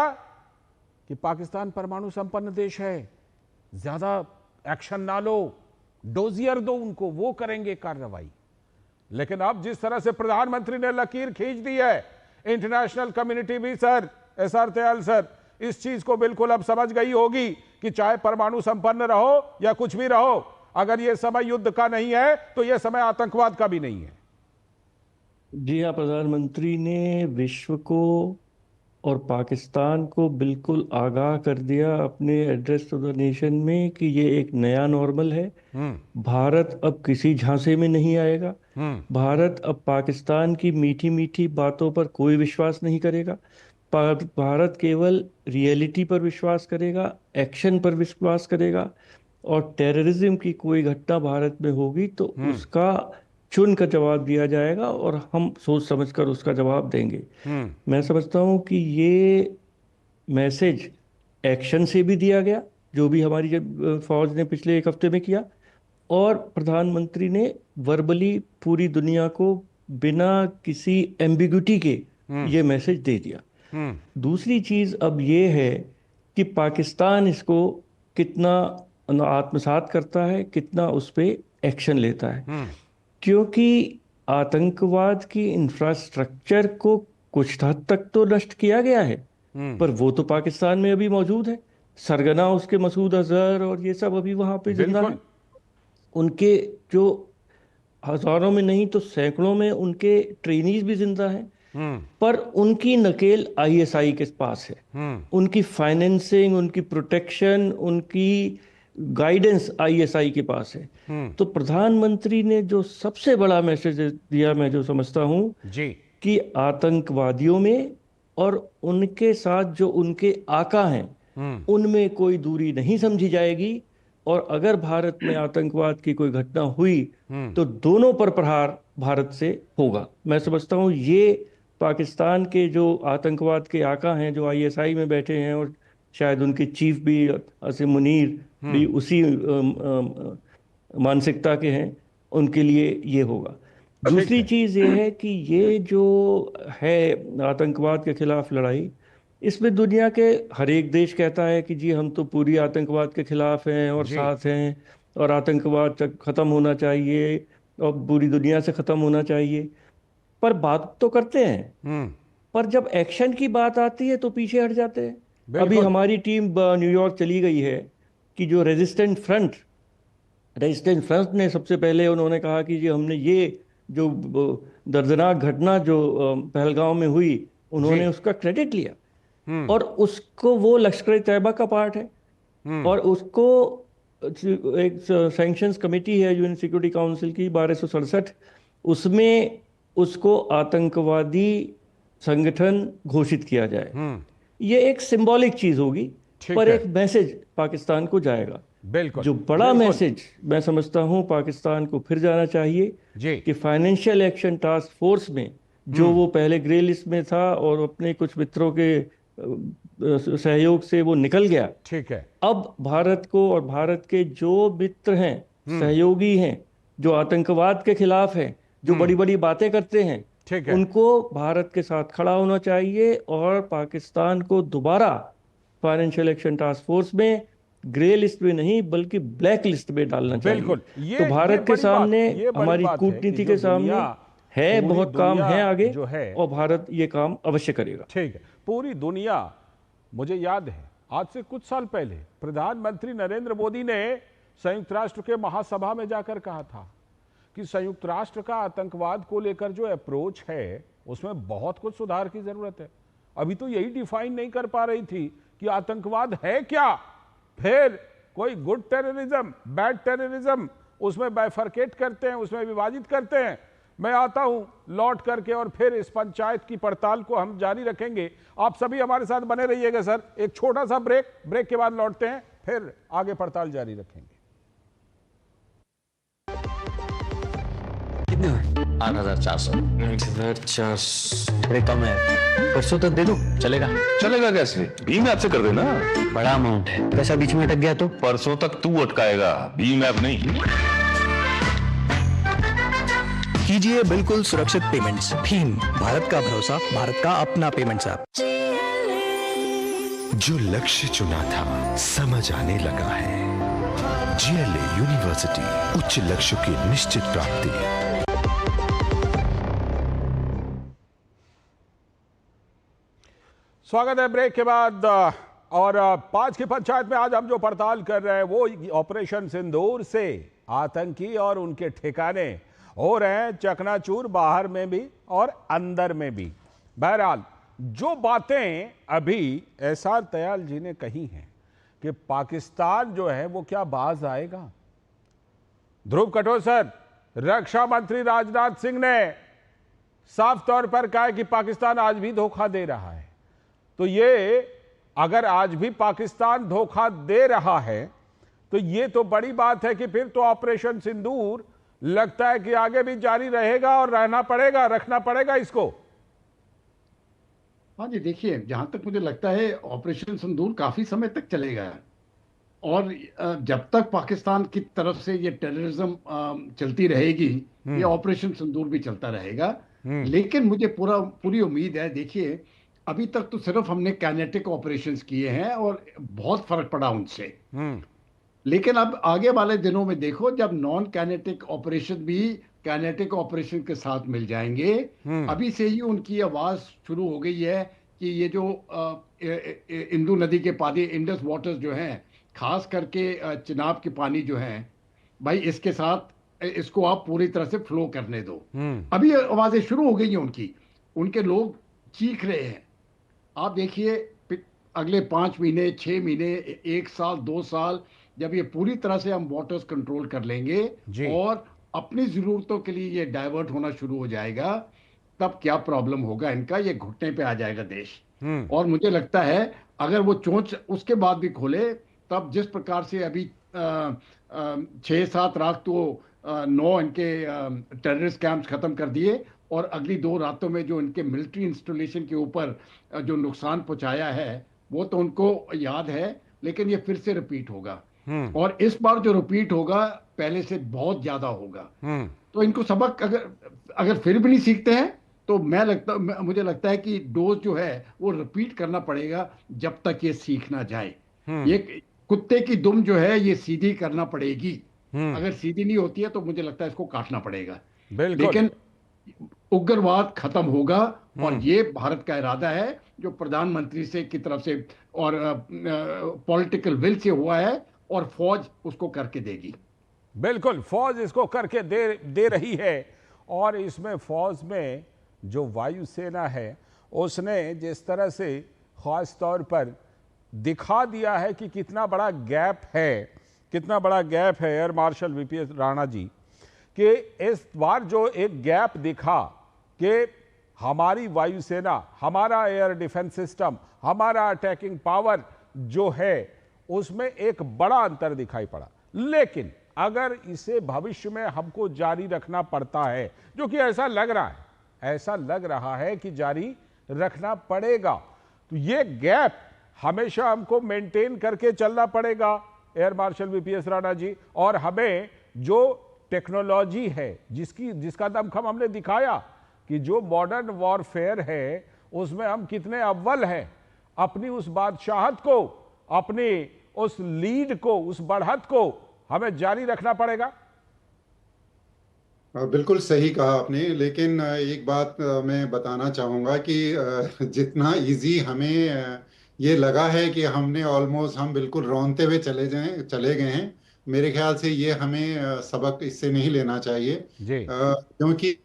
कि पाकिस्तान परमाणु संपन्न देश है, ज्यादा एक्शन ना लो, डोजियर दो उनको, वो करेंगे कार्रवाई। लेकिन अब जिस तरह से प्रधानमंत्री ने लकीर खींच दी है, इंटरनेशनल कम्युनिटी भी सर, एसआर तयाल सर, इस चीज को बिल्कुल अब समझ गई होगी कि चाहे परमाणु संपन्न रहो या कुछ भी रहो, अगर यह समय युद्ध का नहीं है तो यह समय आतंकवाद का भी नहीं है। जी हाँ, प्रधानमंत्री ने विश्व को और पाकिस्तान को बिल्कुल आगाह कर दिया अपने एड्रेस टू द नेशन में कि ये एक नया नॉर्मल है। भारत अब किसी झांसे में नहीं आएगा। भारत अब पाकिस्तान की मीठी मीठी बातों पर कोई विश्वास नहीं करेगा। भारत केवल रियलिटी पर विश्वास करेगा, एक्शन पर विश्वास करेगा, और टेररिज्म की कोई घटना भारत में होगी तो उसका चुन कर जवाब दिया जाएगा और हम सोच समझकर उसका जवाब देंगे। मैं समझता हूँ कि ये मैसेज एक्शन से भी दिया गया, जो भी हमारी फौज ने पिछले एक हफ्ते में किया, और प्रधानमंत्री ने वर्बली पूरी दुनिया को बिना किसी एम्बिग्यूटी के ये मैसेज दे दिया। दूसरी चीज अब ये है कि पाकिस्तान इसको कितना आत्मसात करता है, कितना उस पर एक्शन लेता है, क्योंकि आतंकवाद की इंफ्रास्ट्रक्चर को कुछ हद तक तो नष्ट किया गया है, पर वो तो पाकिस्तान में अभी मौजूद है। सरगना उसके मसूद अजहर और ये सब अभी वहां पे जिंदा है। उनके जो हजारों में नहीं तो सैकड़ों में उनके ट्रेनीज भी जिंदा हैं, पर उनकी नकेल आईएसआई के पास है। उनकी फाइनेंसिंग, उनकी प्रोटेक्शन, उनकी गाइडेंस आईएसआई के पास है। तो प्रधानमंत्री ने जो सबसे बड़ा मैसेज दिया, मैं जो समझता हूं जी, कि आतंकवादियों में और उनके साथ जो उनके आका हैं उनमें कोई दूरी नहीं समझी जाएगी, और अगर भारत में आतंकवाद की कोई घटना हुई तो दोनों पर प्रहार भारत से होगा। मैं समझता हूँ ये पाकिस्तान के जो आतंकवाद के आका हैं, जो आईएसआई में बैठे हैं, और शायद उनके चीफ भी असीम मुनीर भी उसी मानसिकता के हैं, उनके लिए ये होगा। दूसरी चीज़ ये है कि ये जो है आतंकवाद के खिलाफ लड़ाई, इसमें दुनिया के हर एक देश कहता है कि जी हम तो पूरी आतंकवाद के खिलाफ हैं और साथ हैं, और आतंकवाद ख़त्म होना चाहिए और पूरी दुनिया से ख़त्म होना चाहिए, पर बात तो करते हैं, पर जब एक्शन की बात आती है तो पीछे हट जाते हैं। अभी हमारी टीम न्यूयॉर्क चली गई है कि जो रेजिस्टेंट फ्रंट ने सबसे पहले उन्होंने कहा कि जी हमने ये जो दर्दनाक घटना जो पहलगांव में हुई, उन्होंने उसका क्रेडिट लिया, और उसको वो लश्कर तैयबा का पार्ट है, और उसको एक सैंक्शंस कमेटी है यूएन सिक्योरिटी काउंसिल की 1267, उसमें उसको आतंकवादी संगठन घोषित किया जाए। ये एक सिंबॉलिक चीज होगी, पर एक मैसेज पाकिस्तान को जाएगा। बिल्कुल, जो बड़ा मैसेज मैं समझता हूं पाकिस्तान को फिर जाना चाहिए कि फाइनेंशियल एक्शन टास्क फोर्स में जो वो पहले ग्रे लिस्ट में था और अपने कुछ मित्रों के सहयोग से वो निकल गया, ठीक है, अब भारत को और भारत के जो मित्र हैं, सहयोगी हैं, जो आतंकवाद के खिलाफ हैं, जो बड़ी बड़ी बातें करते हैं, उनको भारत के साथ खड़ा होना चाहिए और पाकिस्तान को दोबारा फाइनेंशियल एक्शन टास्क फोर्स में ग्रे लिस्ट में नहीं बल्कि ब्लैक लिस्ट में डालना चाहिए। बिल्कुल, तो भारत के सामने, हमारी कूटनीति के सामने है बहुत काम है आगे, जो है, और भारत ये काम अवश्य करेगा। ठीक है, पूरी दुनिया, मुझे याद है आज से कुछ साल पहले प्रधानमंत्री नरेंद्र मोदी ने संयुक्त राष्ट्र के महासभा में जाकर कहा था कि संयुक्त राष्ट्र का आतंकवाद को लेकर जो अप्रोच है उसमें बहुत कुछ सुधार की जरूरत है। अभी तो यही डिफाइन नहीं कर पा रही थी कि आतंकवाद है क्या, फिर कोई गुड टेररिज्म, बैड टेररिज्म, उसमें बाइफरकेट करते हैं, उसमें विभाजित करते हैं। मैं आता हूं लौट करके और फिर इस पंचायत की पड़ताल को हम जारी रखेंगे। आप सभी हमारे साथ बने रहिएगा सर। एक छोटा सा ब्रेक के बाद लौटते हैं, फिर आगे पड़ताल जारी रखेंगे। 8,400। 8,400 बड़े कम है, परसों तक दे दो, चलेगा? चलेगा कैसे? भीम ऐप से कर देना। बड़ा अमाउंट है, पैसा बीच में अटक गया तो? परसों तक तू अटकाएगा, भीम ऐप नहीं। कीजिए बिल्कुल सुरक्षित पेमेंट्स। भीम, भारत का भरोसा, भारत का अपना पेमेंट्स ऐप। जो लक्ष्य चुना था समझ आने लगा है। जीएलए यूनिवर्सिटी, उच्च लक्ष्य की निश्चित प्राप्ति। स्वागत है ब्रेक के बाद। और 5 की पंचायत में आज हम जो पड़ताल कर रहे हैं वो ऑपरेशन सिंदूर से आतंकी और उनके ठिकाने हो रहे हैं चकनाचूर, बाहर में भी और अंदर में भी। बहरहाल जो बातें अभी एसआर दयाल जी ने कही हैं कि पाकिस्तान जो है वो क्या बाज आएगा। ध्रुव कटोसर, रक्षा मंत्री राजनाथ सिंह ने साफ तौर पर कहा कि पाकिस्तान आज भी धोखा दे रहा है। तो ये अगर आज भी पाकिस्तान धोखा दे रहा है तो ये तो बड़ी बात है कि फिर तो ऑपरेशन सिंदूर लगता है कि आगे भी जारी रहेगा और रहना पड़ेगा, रखना पड़ेगा इसको। हाँ जी, देखिए, जहां तक मुझे लगता है ऑपरेशन सिंदूर काफी समय तक चलेगा, और जब तक पाकिस्तान की तरफ से ये टेररिज्म चलती रहेगी, ये ऑपरेशन सिंदूर भी चलता रहेगा। लेकिन मुझे पूरी उम्मीद है। देखिए, अभी तक तो सिर्फ हमने काइनेटिक ऑपरेशंस किए हैं और बहुत फर्क पड़ा उनसे। लेकिन अब आगे वाले दिनों में देखो, जब नॉन काइनेटिक ऑपरेशन भी काइनेटिक ऑपरेशन के साथ मिल जाएंगे। अभी से ही उनकी आवाज शुरू हो गई है कि ये जो इंदु नदी के पानी, इंडस वाटर्स जो हैं, खास करके चिनाब के पानी जो हैं, भाई इसके साथ इसको आप पूरी तरह से फ्लो करने दो। अभी आवाजें शुरू हो गई हैं उनके लोग चीख रहे हैं। आप देखिए अगले 5 महीने, 6 महीने, 1 साल, 2 साल, जब ये पूरी तरह से हम वाटर्स कंट्रोल कर लेंगे और अपनी जरूरतों के लिए ये डाइवर्ट होना शुरू हो जाएगा, तब क्या प्रॉब्लम होगा इनका, ये घुटने पे आ जाएगा देश। और मुझे लगता है अगर वो चोंच उसके बाद भी खोले, तब जिस प्रकार से अभी 6-7 रात तो 9 इनके टेररिस्ट कैंप्स खत्म कर दिए और अगली 2 रातों में जो इनके मिलिट्री इंस्टॉलेशन के ऊपर जो नुकसान पहुंचाया है वो तो उनको याद है, लेकिन ये फिर से रिपीट होगा और इस बार जो रिपीट होगा पहले से बहुत ज्यादा होगा। तो इनको सबक अगर फिर भी नहीं सीखते हैं तो मुझे लगता है कि डोज जो है वो रिपीट करना पड़ेगा जब तक ये सीख ना जाए। ये कुत्ते की दुम जो है ये सीधी करना पड़ेगी, अगर सीधी नहीं होती है तो मुझे लगता है इसको काटना पड़ेगा। लेकिन उग्रवाद खत्म होगा और ये भारत का इरादा है जो प्रधानमंत्री से की तरफ से और पॉलिटिकल विल से हुआ है और फौज उसको करके देगी। बिल्कुल, फौज इसको करके दे रही है। और इसमें फौज में जो वायुसेना है उसने जिस तरह से खास तौर पर दिखा दिया है कि कितना बड़ा गैप है air marshal VPS Rana ji, कि इस बार जो एक गैप दिखा कि हमारी वायुसेना, हमारा एयर डिफेंस सिस्टम, हमारा अटैकिंग पावर जो है उसमें एक बड़ा अंतर दिखाई पड़ा। लेकिन अगर इसे भविष्य में हमको जारी रखना पड़ता है, जो कि ऐसा लग रहा है कि जारी रखना पड़ेगा, तो ये गैप हमेशा हमको मेंटेन करके चलना पड़ेगा air marshal VPS Rana ji. और हमें जो टेक्नोलॉजी है जिसका दमखम हमने दिखाया कि जो मॉडर्न वॉरफेयर है उसमें हम कितने अव्वल हैं, अपनी उस बादशाहत को, अपनी उस लीड को, उस बढ़त को हमें जारी रखना पड़ेगा। बिल्कुल सही कहा आपने, लेकिन एक बात मैं बताना चाहूँगा कि जितना इजी हमें ये लगा है कि हम बिल्कुल रौंदते हुए चले गए हैं, मेरे ख्याल से ये हमें सबक इससे नहीं लेना चाहिए। क्योंकि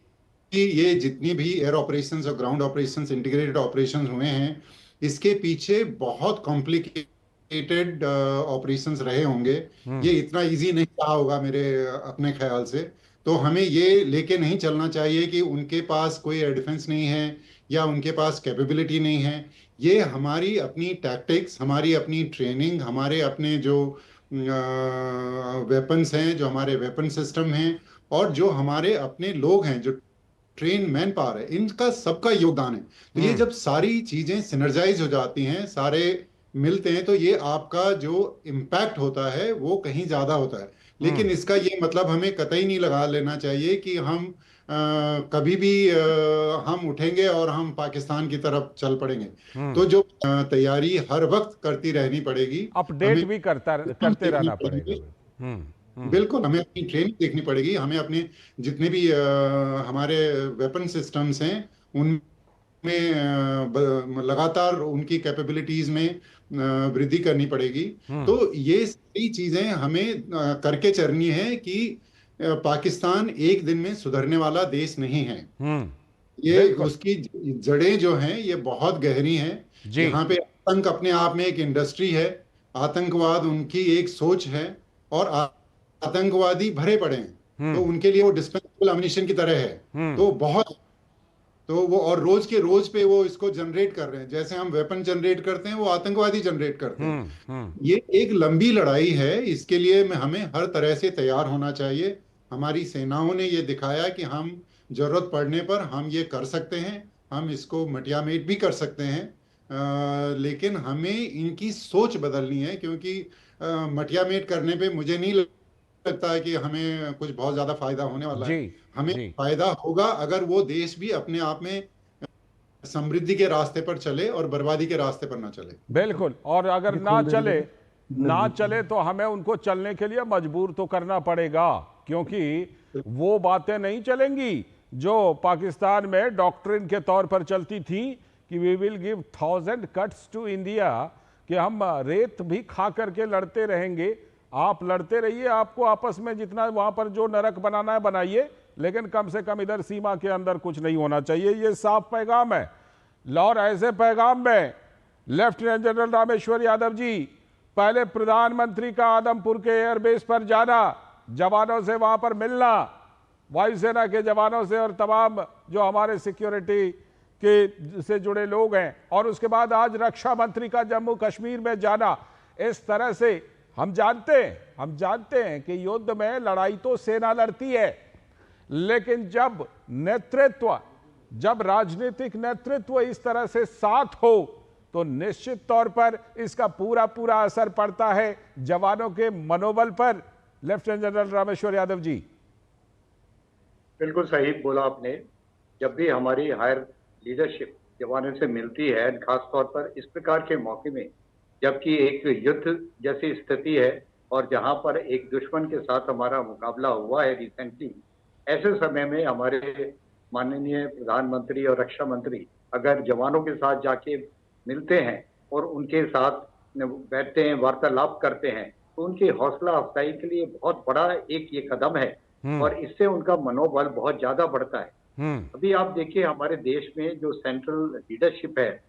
ये जितनी भी एयर ऑपरेशंस और ग्राउंड ऑपरेशंस, इंटीग्रेटेड ऑपरेशंस हुए हैं, इसके पीछे बहुत कॉम्प्लिकेटेड ऑपरेशंस रहे होंगे। ये इतना इजी नहीं रहा होगा मेरे अपने ख्याल से। तो हमें ये लेके नहीं चलना चाहिए कि उनके पास कोई एयर डिफेंस नहीं है या उनके पास कैपेबिलिटी नहीं है। ये हमारी अपनी टैक्टिक्स, हमारी अपनी ट्रेनिंग, हमारे अपने जो वेपन्स हैं, जो हमारे वेपन सिस्टम हैं और जो हमारे अपने लोग हैं, जो ट्रेन मैन पावर है, इनका सबका योगदान है। तो ये जब सारी चीजें सिनर्जाइज हो जाती हैं, सारे मिलते हैं, तो ये आपका जो इम्पैक्ट होता है वो कहीं ज्यादा होता है। लेकिन इसका ये मतलब हमें कतई नहीं लगा लेना चाहिए कि हम कभी भी हम उठेंगे और हम पाकिस्तान की तरफ चल पड़ेंगे। तो जो तैयारी हर वक्त करती रहनी पड़ेगी, अपडेट भी करते रहना पड़ेगा। बिल्कुल, हमें अपनी ट्रेनिंग देखनी पड़ेगी, हमें अपने जितने भी हमारे वेपन सिस्टम्स हैं उनमें लगातार उनकी कैपेबिलिटीज में वृद्धि करनी पड़ेगी। तो ये सारी चीजें हमें करके चलनी है कि पाकिस्तान एक दिन में सुधरने वाला देश नहीं है। ये उसकी जड़ें जो हैं ये बहुत गहरी हैं। यहाँ पे आतंक अपने आप में एक इंडस्ट्री है, आतंकवाद उनकी एक सोच है और आतंकवादी भरे पड़े हैं। तो उनके लिए वो डिस्पेंसेबल अम्युनिशन की तरह है। तो वो और रोज के रोज पे वो इसको जनरेट कर रहे हैं। जैसे हम वेपन जनरेट करते हैं, वो आतंकवादी जनरेट करते हैं। ये एक लंबी लड़ाई है, इसके लिए हमें हर तरह से तैयार होना चाहिए। हमारी सेनाओं ने ये दिखाया कि हम जरूरत पड़ने पर हम ये कर सकते हैं, हम इसको मटियामेट भी कर सकते हैं। लेकिन हमें इनकी सोच बदलनी है, क्योंकि मटियामेट करने पे मुझे नहीं लगता है कि हमें कुछ बहुत ज्यादा फायदा होने वाला है। हमें फायदा होगा अगर वो देश भी अपने आप में समृद्धि के रास्ते पर चले और बर्बादी के रास्ते पर ना चले। बिल्कुल, और अगर ना चले तो हमें उनको चलने के लिए मजबूर तो करना पड़ेगा, क्योंकि वो बातें नहीं चलेंगी जो पाकिस्तान में डॉक्ट्रिन के तौर पर चलती थी कि we will give 1000 cuts to India, कि हम रेत भी खा करके लड़ते रहेंगे आप लड़ते रहिए, आपको आपस में जितना वहां पर जो नरक बनाना है बनाइए, लेकिन कम से कम इधर सीमा के अंदर कुछ नहीं होना चाहिए। ये साफ पैगाम है। और ऐसे पैगाम में लेफ्टिनेंट जनरल रामेश्वर यादव जी, पहले प्रधानमंत्री का आदमपुर के एयरबेस पर जाना, जवानों से वहां पर मिलना, वायुसेना के जवानों से और तमाम जो हमारे सिक्योरिटी के से जुड़े लोग हैं, और उसके बाद आज रक्षा मंत्री का जम्मू कश्मीर में जाना, इस तरह से हम जानते हैं कि युद्ध में लड़ाई तो सेना लड़ती है, लेकिन जब राजनीतिक नेतृत्व इस तरह से साथ हो तो निश्चित तौर पर इसका पूरा असर पड़ता है जवानों के मनोबल पर। लेफ्टिनेंट जनरल रामेश्वर यादव जी, बिल्कुल सही बोला आपने। जब भी हमारी हायर लीडरशिप जवानों से मिलती है, खास तौर पर इस प्रकार के मौके में, जबकि एक युद्ध जैसी स्थिति है और जहां पर एक दुश्मन के साथ हमारा मुकाबला हुआ है रिसेंटली, ऐसे समय में हमारे माननीय प्रधानमंत्री और रक्षा मंत्री अगर जवानों के साथ जाके मिलते हैं और उनके साथ बैठते हैं, वार्तालाप करते हैं, तो उनकी हौसला अफजाई के लिए बहुत बड़ा एक ये कदम है और इससे उनका मनोबल बहुत ज्यादा बढ़ता है। अभी आप देखिए हमारे देश में जो सेंट्रल लीडरशिप है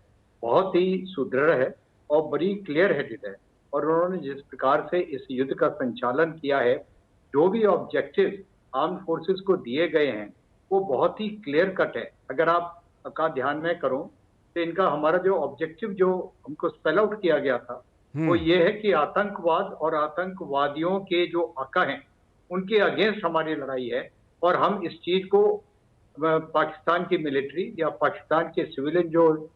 बहुत ही सुदृढ़ है और बड़ी क्लियर हेडेड है, और उन्होंने जिस प्रकार से इस युद्ध का संचालन किया है, जो भी ऑब्जेक्टिव आर्म फोर्सेस को दिए गए हैं वो बहुत ही क्लियर कट है। अगर आप का ध्यान में करो तो इनका हमारा जो ऑब्जेक्टिव जो हमको स्पेल आउट किया गया था वो ये है कि आतंकवाद और आतंकवादियों के जो आका हैं उनके अगेंस्ट हमारी लड़ाई है, और हम इस चीज को पाकिस्तान की मिलिट्री या पाकिस्तान के सिविलियन जो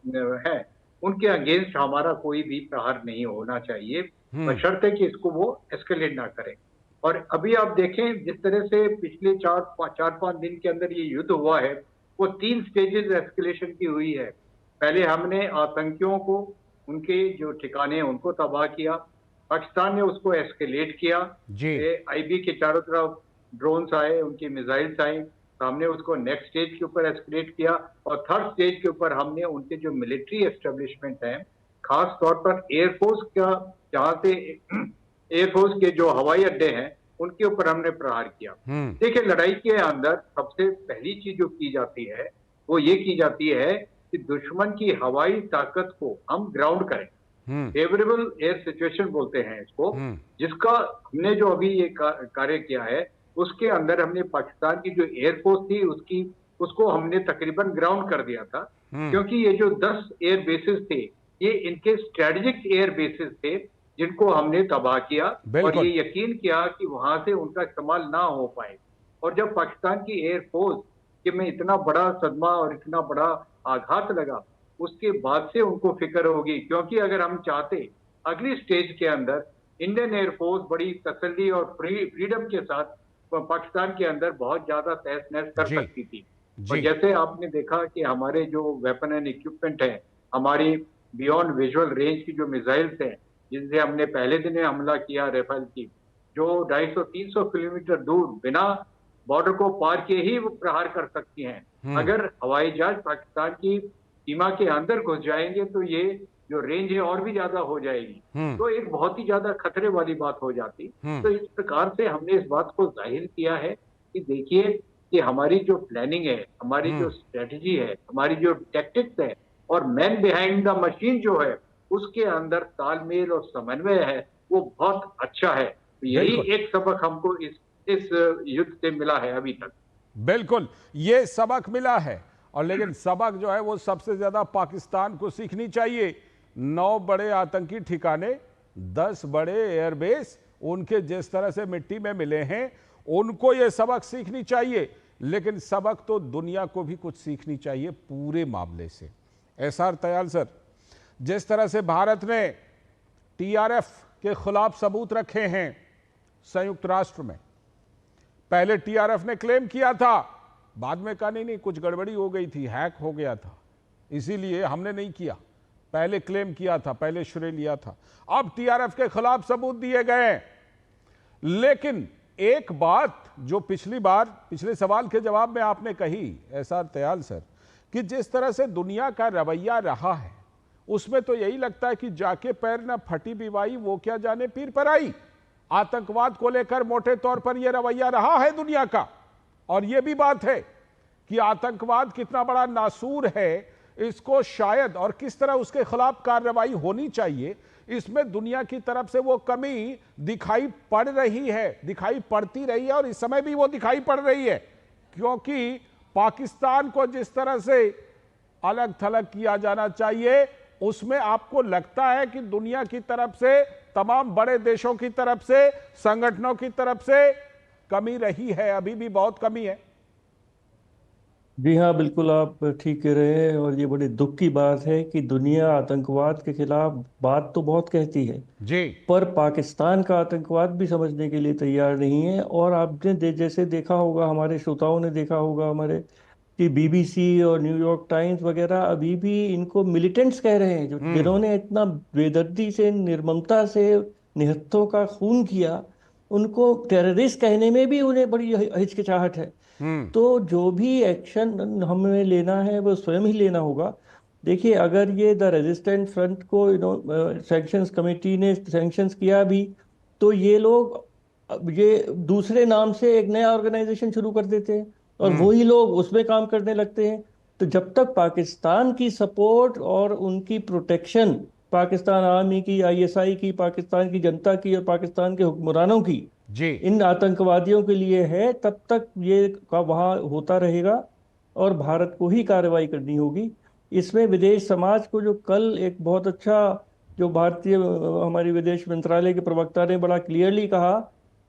है उनके अगेंस्ट हमारा कोई भी प्रहार नहीं होना चाहिए, बशर्ते कि इसको वो एस्केलेट ना करें। और अभी आप देखें जिस तरह से पिछले 4-5 दिन के अंदर ये युद्ध हुआ है, वो 3 स्टेजेस एस्केलेशन की हुई है। पहले हमने आतंकियों को उनके जो ठिकाने हैं उनको तबाह किया, पाकिस्तान ने उसको एस्केलेट किया, आईबी के चारों तरफ ड्रोन्स आए, उनकी मिसाइल्स आई, हमने उसको नेक्स्ट स्टेज के ऊपर एस्केलेट किया, और थर्ड स्टेज के ऊपर हमने उनके जो मिलिट्री एस्टेब्लिशमेंट हैं, खास तौर पर एयरफोर्स का, जहां से एयरफोर्स के जो हवाई अड्डे हैं उनके ऊपर हमने प्रहार किया। देखिए लड़ाई के अंदर सबसे पहली चीज जो की जाती है वो ये की जाती है कि दुश्मन की हवाई ताकत को हम ग्राउंड करें, फेवरेबल एयर सिचुएशन बोलते हैं इसको, जिसका हमने जो अभी ये कार्य किया है उसके अंदर हमने पाकिस्तान की जो एयरफोर्स थी उसको हमने तकरीबन ग्राउंड कर दिया था, क्योंकि ये जो 10 एयर बेसिस थे ये इनके स्ट्रेटेजिक एयर बेसिस थे जिनको हमने तबाह किया और ये यकीन किया कि वहां से उनका इस्तेमाल ना हो पाए। और जब पाकिस्तान की एयरफोर्स के में इतना बड़ा सदमा और इतना बड़ा आघात लगा, उसके बाद से उनको फिक्र होगी, क्योंकि अगर हम चाहते अगली स्टेज के अंदर इंडियन एयरफोर्स बड़ी तसल्ली और फ्रीडम के साथ पाकिस्तान के अंदर बहुत ज्यादा तहस नहस कर सकती थी। और जैसे आपने देखा कि हमारे जो वेपन एंड इक्विपमेंट है, हमारी बियॉन्ड विजुअल रेंज की जो मिसाइल्स हैं जिनसे हमने पहले दिन हमला किया, राफेल की, जो 250-300 किलोमीटर दूर बिना बॉर्डर को पार किए ही वो प्रहार कर सकती हैं। अगर हवाई जहाज पाकिस्तान की सीमा के अंदर घुस जाएंगे तो ये जो रेंज है और भी ज्यादा हो जाएगी, तो एक बहुत ही ज्यादा खतरे वाली बात हो जाती। तो इस प्रकार से हमने इस बात को जाहिर किया है कि देखिए कि हमारी जो प्लानिंग है, हमारी जो स्ट्रेटजी है, हमारी जो टैक्टिक्स है और मैन बिहाइंड द मशीन जो है उसके अंदर तालमेल और समन्वय है, वो बहुत अच्छा है। तो यही एक सबक हमको इस युद्ध से मिला है अभी तक। बिल्कुल ये सबक मिला है, और लेकिन सबक जो है वो सबसे ज्यादा पाकिस्तान को सीखनी चाहिए। 9 बड़े आतंकी ठिकाने, 10 बड़े एयरबेस उनके जिस तरह से मिट्टी में मिले हैं, उनको ये सबक सीखनी चाहिए। लेकिन सबक तो दुनिया को भी कुछ सीखनी चाहिए पूरे मामले से। एसआर तयाल सर, जिस तरह से भारत ने टीआरएफ के खिलाफ सबूत रखे हैं संयुक्त राष्ट्र में, पहले टीआरएफ ने क्लेम किया था, बाद में कहा नहीं कुछ गड़बड़ी हो गई थी, हैक हो गया था, इसीलिए हमने नहीं किया। पहले क्लेम किया था, पहले श्रेय लिया था। अब टीआरएफ के खिलाफ सबूत दिए गए। लेकिन एक बात जो पिछले सवाल के जवाब में आपने कही एसआर तयाल सर, कि जिस तरह से दुनिया का रवैया रहा है उसमें तो यही लगता है कि जाके पैर ना फटी बिवाई वो क्या जाने पीर पर आई। आतंकवाद को लेकर मोटे तौर पर यह रवैया रहा है दुनिया का। और यह भी बात है कि आतंकवाद कितना बड़ा नासूर है, इसको शायद और किस तरह उसके खिलाफ कार्रवाई होनी चाहिए, इसमें दुनिया की तरफ से वो कमी दिखाई पड़ रही है, दिखाई पड़ती रही है और इस समय भी वो दिखाई पड़ रही है। क्योंकि पाकिस्तान को जिस तरह से अलग थलग किया जाना चाहिए, उसमें आपको लगता है कि दुनिया की तरफ से, तमाम बड़े देशों की तरफ से, संगठनों की तरफ से कमी रही है, अभी भी बहुत कमी है? जी हाँ, बिल्कुल आप ठीक कह रहे हैं। और ये बड़े दुख की बात है कि दुनिया आतंकवाद के खिलाफ बात तो बहुत कहती है जी, पर पाकिस्तान का आतंकवाद भी समझने के लिए तैयार नहीं है। और आपने जैसे देखा होगा, हमारे श्रोताओं ने देखा होगा हमारे, कि बीबीसी और न्यूयॉर्क टाइम्स वगैरह अभी भी इनको मिलिटेंट्स कह रहे हैं, जिन्होंने इतना बेदर्दी से, निर्ममता से निहत्थों का खून किया, उनको टेररिस्ट कहने में भी उन्हें बड़ी हिचकिचाहट है। तो जो भी एक्शन हमें लेना है वो स्वयं ही लेना होगा। देखिए, अगर ये द रेजिस्टेंट फ्रंट को सैंक्शंस कमेटी ने सैंक्शंस किया भी, तो ये लोग ये दूसरे नाम से एक नया ऑर्गेनाइजेशन शुरू कर देते हैं और वही लोग उसमें काम करने लगते हैं। तो जब तक पाकिस्तान की सपोर्ट और उनकी प्रोटेक्शन, पाकिस्तान आर्मी की, आईएसआई की, पाकिस्तान की जनता की और पाकिस्तान के हुक्मरानों की जी इन आतंकवादियों के लिए है, तब तक ये का वहाँ होता रहेगा और भारत को ही कार्रवाई करनी होगी। इसमें विदेश समाज को, जो कल एक बहुत अच्छा, जो भारतीय हमारी विदेश मंत्रालय के प्रवक्ता ने बड़ा क्लियरली कहा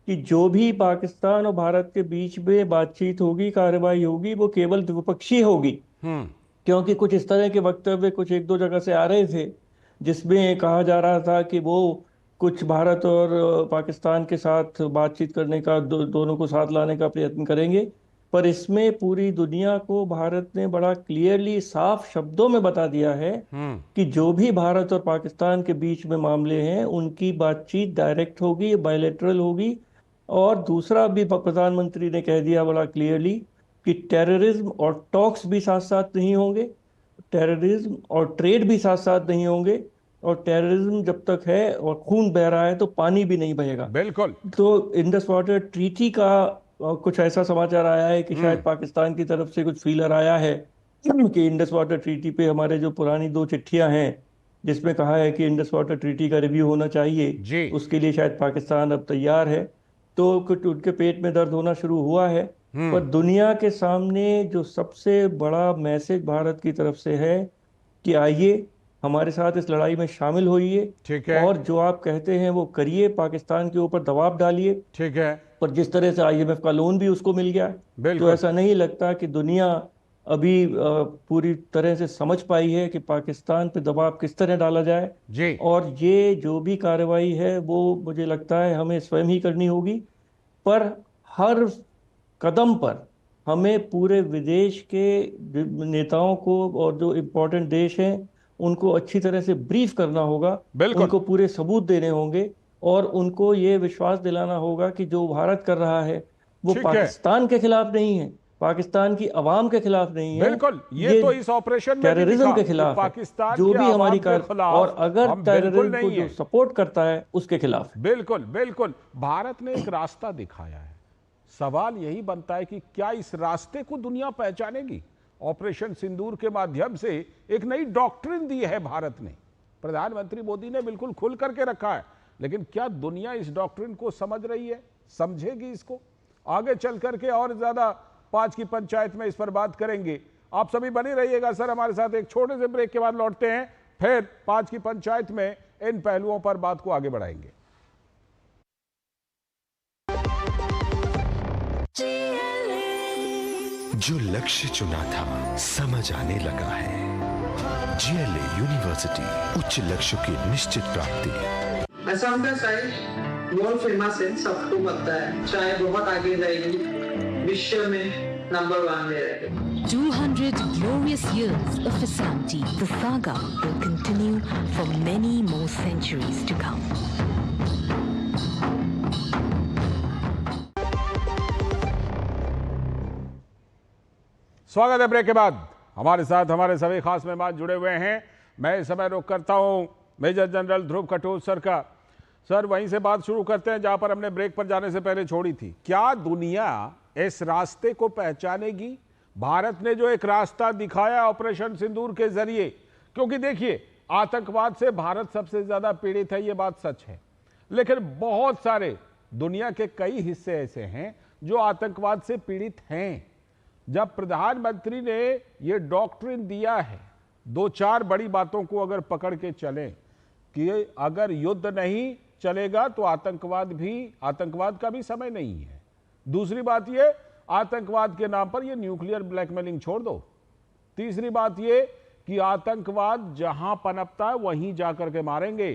कि जो भी पाकिस्तान और भारत के बीच में बातचीत होगी, कार्रवाई होगी, वो केवल द्विपक्षीय होगी। क्योंकि कुछ इस तरह के वक्तव्य कुछ एक दो जगह से आ रहे थे, जिसमें कहा जा रहा था कि वो कुछ भारत और पाकिस्तान के साथ बातचीत करने का, दोनों को साथ लाने का प्रयत्न करेंगे। पर इसमें पूरी दुनिया को भारत ने बड़ा क्लियरली, साफ शब्दों में बता दिया है कि जो भी भारत और पाकिस्तान के बीच में मामले हैं, उनकी बातचीत डायरेक्ट होगी, बायलैटरल होगी। और दूसरा भी प्रधानमंत्री ने कह दिया बड़ा क्लियरली कि टेररिज्म और टॉक्स भी साथ साथ नहीं होंगे, टेररिज्म और ट्रेड भी साथ साथ नहीं होंगे। और टेररिज्म जब तक है और खून बह रहा है तो पानी भी नहीं बहेगा। बिल्कुल। तो इंडस वाटर ट्रीटी का कुछ ऐसा समाचार आया है कि शायद पाकिस्तान की तरफ से कुछ फीलर आया है कि इंडस वाटर ट्रीटी पे हमारे जो पुरानी 2 चिट्ठियां हैं, जिसमें कहा है कि इंडस वाटर ट्रीटी का रिव्यू होना चाहिए, उसके लिए शायद पाकिस्तान अब तैयार है। तो कुछ उनके पेट में दर्द होना शुरू हुआ है। पर दुनिया के सामने जो सबसे बड़ा मैसेज भारत की तरफ से है कि आइए हमारे साथ इस लड़ाई में शामिल होइए, ठीक है, और जो आप कहते हैं वो करिए, पाकिस्तान के ऊपर दबाव डालिए, ठीक है। पर जिस तरह से IMF का लोन भी उसको मिल गया, तो ऐसा नहीं लगता कि दुनिया अभी पूरी तरह से समझ पाई है कि पाकिस्तान पे दबाव किस तरह डाला जाए जी। और ये जो भी कार्रवाई है वो मुझे लगता है हमें स्वयं ही करनी होगी। पर हर कदम पर हमें पूरे विदेश के नेताओं को और जो इम्पोर्टेंट देश हैं उनको अच्छी तरह से ब्रीफ करना होगा, उनको पूरे सबूत देने होंगे और उनको ये विश्वास दिलाना होगा कि जो भारत कर रहा है वो पाकिस्तान के खिलाफ नहीं है, पाकिस्तान की आवाम के खिलाफ नहीं है। बिल्कुल, ये तो इस ऑपरेशन में टेररिज्म के खिलाफ, पाकिस्तान जो भी हमारी और अगर टेररिज्म को जो सपोर्ट करता है उसके खिलाफ। बिल्कुल बिल्कुल, भारत ने एक रास्ता दिखाया है। सवाल यही बनता है कि क्या इस रास्ते को दुनिया पहचानेगी? ऑपरेशन सिंदूर के माध्यम से एक नई डॉक्ट्रिन दी है भारत ने, प्रधानमंत्री मोदी ने बिल्कुल खुल करके रखा है, लेकिन क्या दुनिया इस डॉक्ट्रिन को समझ रही है, समझेगी इसको? आगे चल करके और ज्यादा 5 की पंचायत में इस पर बात करेंगे। आप सभी बने रहिएगा सर हमारे साथ। एक छोटे से ब्रेक के बाद लौटते हैं, फिर 5 की पंचायत में इन पहलुओं पर बात को आगे बढ़ाएंगे। जो लक्ष्य चुना था समझ आने लगा है। GLA यूनिवर्सिटी, उच्च लक्ष्य की निश्चित प्राप्ति। असम का साइज वर्ल्ड फेमस है, सबको पता है, चाहे बहुत आगे जाएगी, विश्व में नंबर 1 में रहेगी। 200 glorious years of Assam. The saga will continue for many more centuries to come. स्वागत है ब्रेक के बाद। हमारे साथ हमारे सभी खास मेहमान जुड़े हुए हैं। मैं इस समय रुख करता हूं मेजर जनरल ध्रुव कटोच सर का। सर वहीं से बात शुरू करते हैं जहां पर हमने ब्रेक पर जाने से पहले छोड़ी थी। क्या दुनिया इस रास्ते को पहचानेगी? भारत ने जो एक रास्ता दिखाया ऑपरेशन सिंदूर के जरिए, क्योंकि देखिए आतंकवाद से भारत सबसे ज्यादा पीड़ित है, ये बात सच है, लेकिन बहुत सारे दुनिया के कई हिस्से ऐसे हैं जो आतंकवाद से पीड़ित हैं। जब प्रधानमंत्री ने ये डॉक्ट्रिन दिया है, दो चार बड़ी बातों को अगर पकड़ के चलें कि अगर युद्ध नहीं चलेगा तो आतंकवाद का भी समय नहीं है। दूसरी बात ये, आतंकवाद के नाम पर ये न्यूक्लियर ब्लैकमेलिंग छोड़ दो। तीसरी बात ये कि आतंकवाद जहां पनपता है वहीं जाकर के मारेंगे।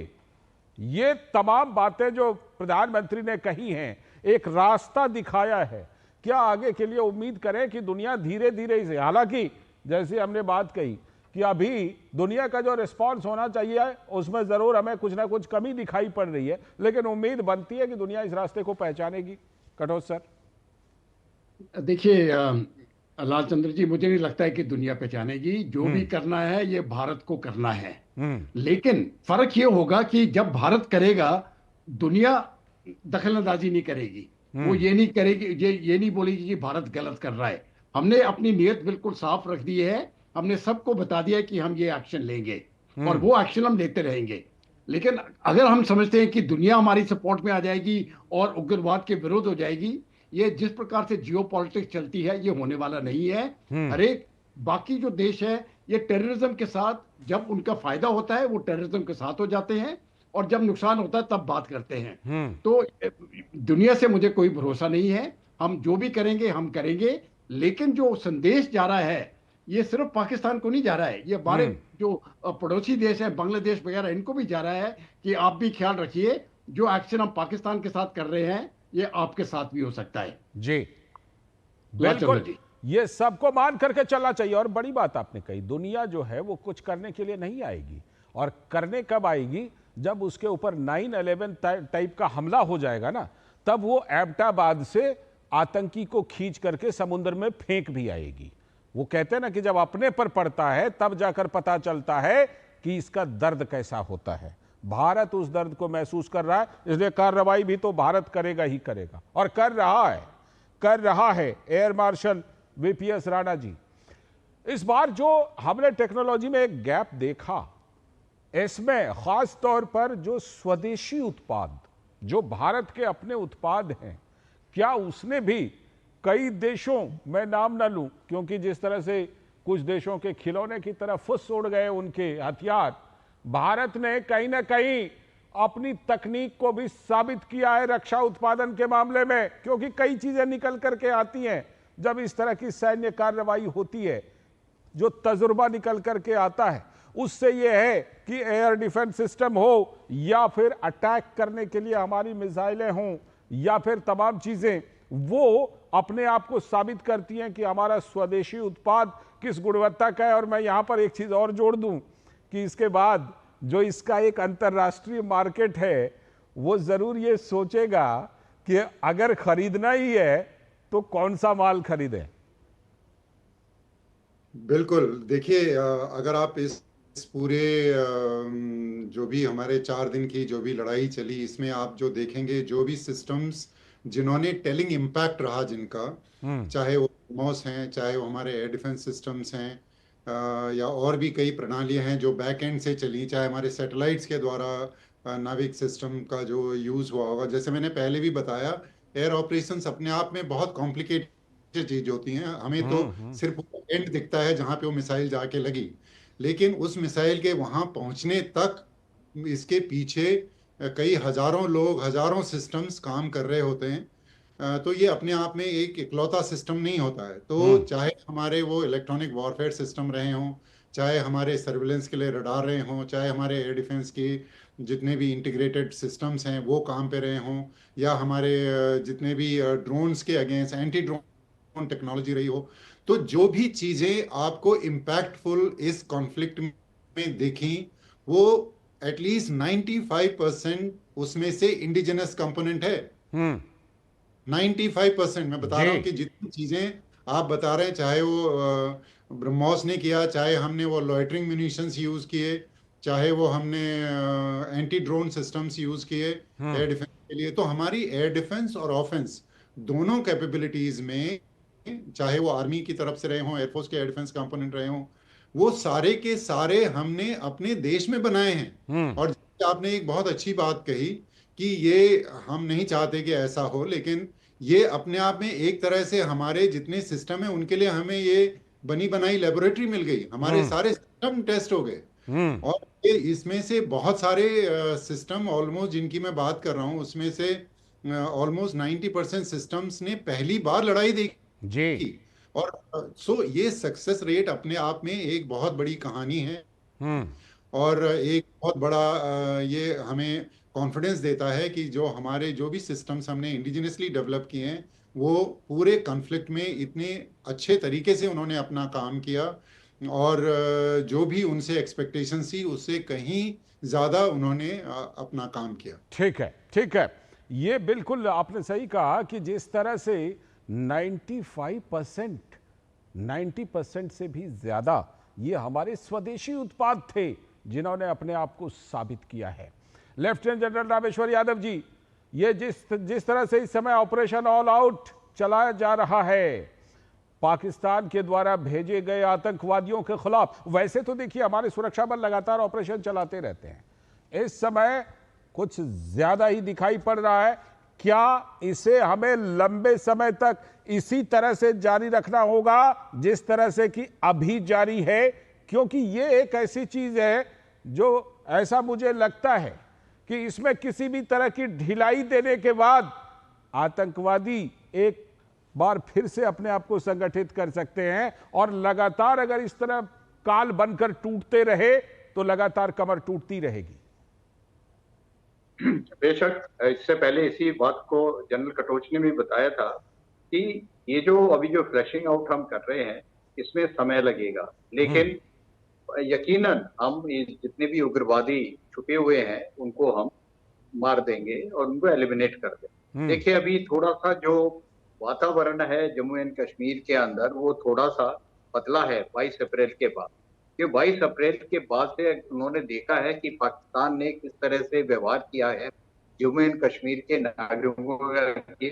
ये तमाम बातें जो प्रधानमंत्री ने कही हैं, एक रास्ता दिखाया है। क्या आगे के लिए उम्मीद करें कि दुनिया धीरे धीरे इसे, हालांकि जैसे हमने बात कही कि अभी दुनिया का जो रिस्पांस होना चाहिए उसमें जरूर हमें कुछ ना कुछ कमी दिखाई पड़ रही है, लेकिन उम्मीद बनती है कि दुनिया इस रास्ते को पहचानेगी। कटोच सर। देखिए लाल चंद्र जी, मुझे नहीं लगता है कि दुनिया पहचानेगी। जो भी करना है ये भारत को करना है, लेकिन फर्क ये होगा कि जब भारत करेगा दुनिया दखलंदाजी नहीं करेगी। वो ये नहीं करेगी, ये नहीं बोलेगी कि भारत गलत कर रहा है। हमने अपनी नीयत बिल्कुल साफ रख दी है, हमने सबको बता दिया कि हम ये एक्शन लेंगे और वो एक्शन हम लेते रहेंगे। लेकिन अगर हम समझते हैं कि दुनिया हमारी सपोर्ट में आ जाएगी और उग्रवाद के विरोध हो जाएगी, ये जिस प्रकार से जियो पॉलिटिक्स चलती है ये होने वाला नहीं है। हर एक बाकी जो देश है ये टेररिज्म के साथ, जब उनका फायदा होता है वो टेररिज्म के साथ हो जाते हैं और जब नुकसान होता है तब बात करते हैं। तो दुनिया से मुझे कोई भरोसा नहीं है। हम जो भी करेंगे हम करेंगे, लेकिन जो संदेश जा रहा है ये सिर्फ पाकिस्तान को नहीं जा रहा है, ये हमारे जो पड़ोसी देश है बांग्लादेश वगैरह इनको भी जा रहा है कि आप भी ख्याल रखिए, जो एक्शन हम पाकिस्तान के साथ कर रहे हैं ये आपके साथ भी हो सकता है। जी बिल्कुल, ये सबको मान करके चलना चाहिए। और बड़ी बात आपने कही, दुनिया जो है वो कुछ करने के लिए नहीं आएगी, और करने कब आएगी? जब उसके ऊपर 9/11 टाइप का हमला हो जाएगा ना, तब वो एबटाबाद से आतंकी को खींच करके समुद्र में फेंक भी आएगी। वो कहते हैं ना कि जब अपने पर पड़ता है तब जाकर पता चलता है कि इसका दर्द कैसा होता है। भारत उस दर्द को महसूस कर रहा है, इसलिए कार्रवाई भी तो भारत करेगा ही करेगा, और कर रहा है। Air marshal VPS Rana ji, इस बार जो हमने टेक्नोलॉजी में एक गैप देखा, इसमें खास तौर पर जो स्वदेशी उत्पाद, जो भारत के अपने उत्पाद हैं, क्या उसने भी कई देशों, मैं नाम ना लूं क्योंकि जिस तरह से कुछ देशों के खिलौने की तरह फुस उड़ गए उनके हथियार, भारत ने कहीं ना कहीं अपनी तकनीक को भी साबित किया है रक्षा उत्पादन के मामले में, क्योंकि कई चीजें निकल करके आती हैं जब इस तरह की सैन्य कार्रवाई होती है। जो तजुर्बा निकल करके आता है उससे यह है कि एयर डिफेंस सिस्टम हो या फिर अटैक करने के लिए हमारी मिसाइलें हों या फिर तमाम चीजें, वो अपने आप को साबित करती हैं कि हमारा स्वदेशी उत्पाद किस गुणवत्ता का है। और मैं यहां पर एक चीज और जोड़ दूं कि इसके बाद जो इसका एक अंतर्राष्ट्रीय मार्केट है, वो जरूर ये सोचेगा कि अगर खरीदना ही है तो कौन सा माल खरीदें। बिल्कुल, देखिए अगर आप इस पूरे जो भी हमारे 4 दिन की जो भी लड़ाई चली, इसमें आप जो देखेंगे, जो भी सिस्टम्स जिन्होंने टेलिंग इम्पैक्ट रहा जिनका, चाहे वो मॉस हैं, चाहे वो हमारे एयर डिफेंस सिस्टम्स हैं, या और भी कई प्रणालियां हैं जो बैक एंड से चली, चाहे हमारे सैटेलाइट्स के द्वारा नाविक सिस्टम का जो यूज़ हुआ होगा। जैसे मैंने पहले भी बताया, एयर ऑपरेशंस अपने आप में बहुत कॉम्प्लिकेटेड चीज होती हैं। हमें तो सिर्फ एंड दिखता है जहाँ पे वो मिसाइल जाके लगी, लेकिन उस मिसाइल के वहाँ पहुँचने तक इसके पीछे कई हजारों लोग, हजारों सिस्टम्स काम कर रहे होते हैं। तो ये अपने आप में एक इकलौता सिस्टम नहीं होता है। तो चाहे हमारे वो इलेक्ट्रॉनिक वॉरफेयर सिस्टम रहे हों, चाहे हमारे सर्विलेंस के लिए रडार रहे हों, चाहे हमारे एयर डिफेंस की जितने भी इंटीग्रेटेड सिस्टम्स हैं वो काम पे रहे हों, या हमारे जितने भी ड्रोन्स के अगेंस्ट एंटी ड्रोन टेक्नोलॉजी रही हो, तो जो भी चीज़ें आपको इम्पैक्टफुल इस कॉन्फ्लिक्ट में देखी, वो एटलीस्ट 95% उसमें से इंडिजिनस कंपोनेंट है। 95% मैं बता रहा हूँ कि जितनी चीजें आप बता रहे हैं, चाहे वो ब्रह्मोस ने किया, चाहे हमने वो लॉइटरिंग म्यूनिशंस यूज किए, चाहे वो हमने एंटी ड्रोन सिस्टम्स यूज किए एयर डिफेंस के लिए, तो हमारी एयर डिफेंस और ऑफेंस दोनों कैपेबिलिटीज में, चाहे वो आर्मी की तरफ से रहे हों, एयरफोर्स के एयर डिफेंस कंपोनेंट रहे हों, वो सारे के सारे हमने अपने देश में बनाए हैं। और आपने एक बहुत अच्छी बात कही कि ये हम नहीं चाहते कि ऐसा हो, लेकिन ये अपने आप में एक तरह से हमारे जितने सिस्टम है उनके लिए हमें ये बनी बनाई लेबोरेटरी मिल गई। हमारे सारे सिस्टम टेस्ट हो गए और ये इसमें से बहुत सारे सिस्टम ऑलमोस्ट जिनकी मैं बात कर रहा हूँ उसमें से ऑलमोस्ट 90% सिस्टम्स ने पहली बार लड़ाई देखी। और सो ये सक्सेस रेट अपने आप में एक बहुत बड़ी कहानी है और एक बहुत बड़ा ये हमें कॉन्फिडेंस देता है कि जो हमारे जो भी सिस्टम्स हमने इंडिजिनसली डेवलप किए हैं वो पूरे कॉन्फ्लिक्ट में इतने अच्छे तरीके से उन्होंने अपना काम किया और जो भी उनसे एक्सपेक्टेशन थी उससे कहीं ज्यादा उन्होंने अपना काम किया। ठीक है, ठीक है, ये बिल्कुल आपने सही कहा कि जिस तरह से 90% से भी ज्यादा ये हमारे स्वदेशी उत्पाद थे जिन्होंने अपने आप को साबित किया है। लेफ्टिनेंट जनरल रामेश्वर यादव जी, ये जिस तरह से इस समय ऑपरेशन ऑल आउट चलाया जा रहा है पाकिस्तान के द्वारा भेजे गए आतंकवादियों के खिलाफ, वैसे तो देखिए हमारे सुरक्षा बल लगातार ऑपरेशन चलाते रहते हैं, इस समय कुछ ज्यादा ही दिखाई पड़ रहा है। क्या इसे हमें लंबे समय तक इसी तरह से जारी रखना होगा जिस तरह से कि अभी जारी है? क्योंकि ये एक ऐसी चीज है जो ऐसा मुझे लगता है कि इसमें किसी भी तरह की ढिलाई देने के बाद आतंकवादी एक बार फिर से अपने आप को संगठित कर सकते हैं और लगातार अगर इस तरह काल बनकर टूटते रहे तो लगातार कमर टूटती रहेगी। बेशक, इससे पहले इसी बात को जनरल कटोच ने भी बताया था कि ये जो अभी जो फ्लैशिंग आउट हम कर रहे हैं इसमें समय लगेगा, लेकिन यकीनन हम जितने भी उग्रवादी छुपे हुए हैं उनको हम मार देंगे और उनको एलिमिनेट कर देंगे। देखिए, अभी थोड़ा सा जो वातावरण है जम्मू एंड कश्मीर के अंदर वो थोड़ा सा बदला है 22 अप्रैल के बाद। कि 22 अप्रैल के बाद से उन्होंने देखा है कि पाकिस्तान ने किस तरह से व्यवहार किया है जम्मू एंड कश्मीर के नागरिकों के,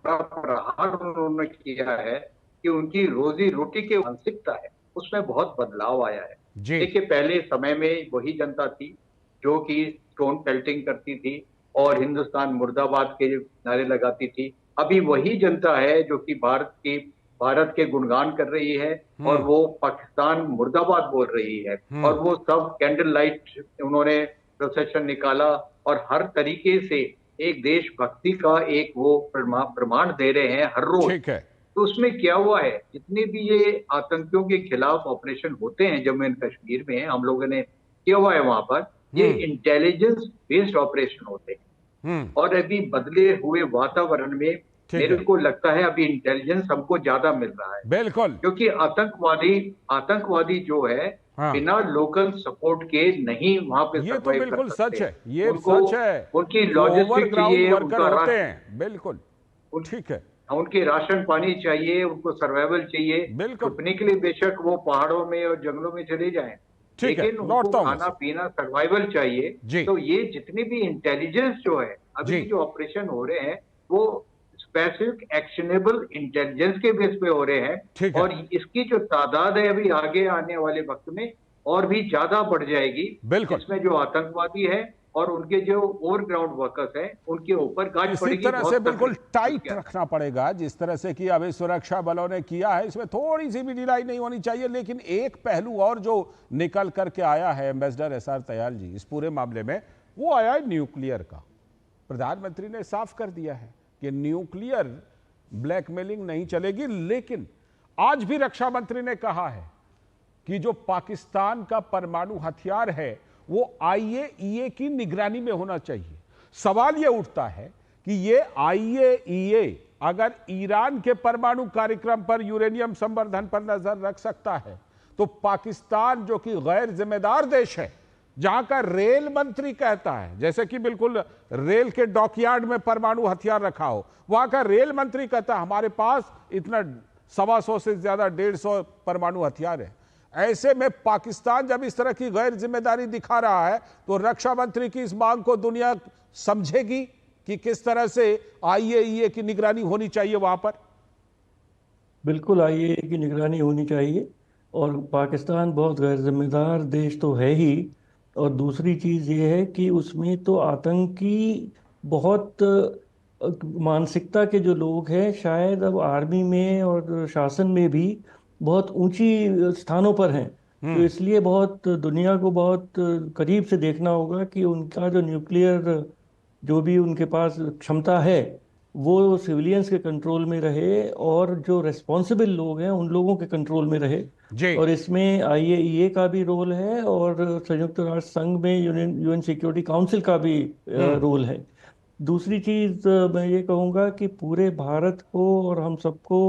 प्रहार उन्होंने किया है कि उनकी रोजी रोटी की मानसिकता है उसमें बहुत बदलाव आया है। देखिए, पहले समय में वही जनता थी जो कि स्टोन पेल्टिंग करती थी और हिंदुस्तान मुर्दाबाद के नारे लगाती थी। अभी वही जनता है जो कि भारत के गुणगान कर रही है और वो पाकिस्तान मुर्दाबाद बोल रही है। और वो सब कैंडल लाइट उन्होंने प्रोसेशन निकाला और हर तरीके से एक देशभक्ति का एक वो प्रमाण दे रहे हैं हर रोज। तो उसमें क्या हुआ है, जितने भी ये आतंकियों के खिलाफ ऑपरेशन होते हैं जम्मू एंड कश्मीर में, हम लोगों ने किया हुआ है वहां पर, ये इंटेलिजेंस बेस्ड ऑपरेशन होते हैं। और अभी बदले हुए वातावरण में मेरे को लगता है अभी इंटेलिजेंस हमको ज्यादा मिल रहा है। बिल्कुल, क्योंकि आतंकवादी जो है बिना लोकल सपोर्ट के नहीं वहां पे ये तो बिल्कुल सच है, ये सच है। उनकी लॉजिस्टिक चाहिए, होते हैं, बिल्कुल ठीक है, उनके राशन पानी चाहिए, उनको सर्वाइवल चाहिए। छुपने के लिए बेशक वो पहाड़ों में और जंगलों में चले जाएं, लेकिन उनको खाना पीना सर्वाइवल चाहिए। तो ये जितने भी इंटेलिजेंस जो है अभी जो ऑपरेशन हो रहे हैं वो स्पेसिफिक एक्शनेबल इंटेलिजेंस के बेस पे हो रहे हैं और इसकी जो तादाद है अभी आगे आने वाले वक्त में और भी ज्यादा बढ़ जाएगी। इसमें जो आतंकवादी है और उनके जो ओवरग्राउंड वर्कर्स हैं उनके ऊपर गाज पड़ेगी। इसी तरह से बिल्कुल टाइट रखना पड़ेगा जिस तरह से कि अभी सुरक्षा बलों ने किया है, इसमें थोड़ी सी भी ढिलाई नहीं होनी चाहिए। लेकिन एक पहलू और जो निकल करके आया है एम्बेसडर एसआर तयाल जी इस पूरे मामले में, वो आया है न्यूक्लियर का। प्रधानमंत्री ने साफ कर दिया है कि न्यूक्लियर ब्लैकमेलिंग नहीं चलेगी, लेकिन आज भी रक्षा मंत्री ने कहा है कि जो पाकिस्तान का परमाणु हथियार है वो IAEA की निगरानी में होना चाहिए। सवाल यह उठता है कि ये IAEA अगर ईरान के परमाणु कार्यक्रम पर, यूरेनियम संवर्धन पर नजर रख सकता है तो पाकिस्तान जो कि गैर जिम्मेदार देश है, जहां का रेल मंत्री कहता है, जैसे कि बिल्कुल रेल के डॉकयार्ड में परमाणु हथियार रखा हो, वहां का रेल मंत्री कहता है हमारे पास इतना 125 से ज्यादा 150 परमाणु हथियार है। ऐसे में पाकिस्तान जब इस तरह की गैर जिम्मेदारी दिखा रहा है तो रक्षा मंत्री की इस मांग को दुनिया समझेगी कि किस तरह से IAEA की निगरानी होनी चाहिए वहां पर। बिल्कुल IAEA की निगरानी होनी चाहिए, और पाकिस्तान बहुत गैर जिम्मेदार देश तो है ही, और दूसरी चीज़ ये है कि उसमें तो आतंकी बहुत मानसिकता के जो लोग हैं शायद अब आर्मी में और शासन में भी बहुत ऊंची स्थानों पर हैं। तो इसलिए बहुत दुनिया को बहुत करीब से देखना होगा कि उनका जो न्यूक्लियर जो भी उनके पास क्षमता है वो सिविलियंस के कंट्रोल में रहे, और जो रेस्पॉन्सिबल लोग हैं उन लोगों के कंट्रोल में रहे। और इसमें IAEA का भी रोल है, और संयुक्त राष्ट्र संघ में UN सिक्योरिटी काउंसिल का भी रोल है। दूसरी चीज़ मैं ये कहूँगा कि पूरे भारत को और हम सबको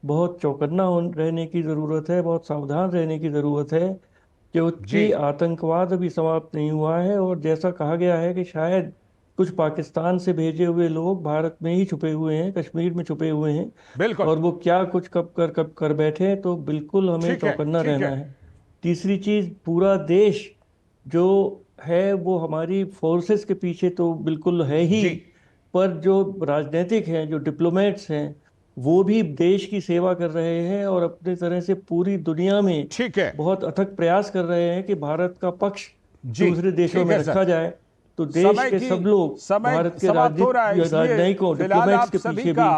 बहुत चौकन्ना रहने की ज़रूरत है, बहुत सावधान रहने की ज़रूरत है, क्योंकि आतंकवाद अभी समाप्त नहीं हुआ है। और जैसा कहा गया है कि शायद कुछ पाकिस्तान से भेजे हुए लोग भारत में ही छुपे हुए हैं, कश्मीर में छुपे हुए हैं, बिल्कुल, और वो क्या कुछ कब कर बैठे, तो बिल्कुल हमें चौकन्ना रहना है। तीसरी चीज़, पूरा देश जो है वो हमारी फोर्सेस के पीछे तो बिल्कुल है ही, पर जो राजनीतिक हैं, जो डिप्लोमेट्स हैं, वो भी देश की सेवा कर रहे हैं और अपनी तरह से पूरी दुनिया में बहुत अथक प्रयास कर रहे हैं कि भारत का पक्ष दूसरे देशों में रखा जाए। तो देश के सब लोग, भारत के राजनयिकों, डिप्लोमेट्स के पीछे भी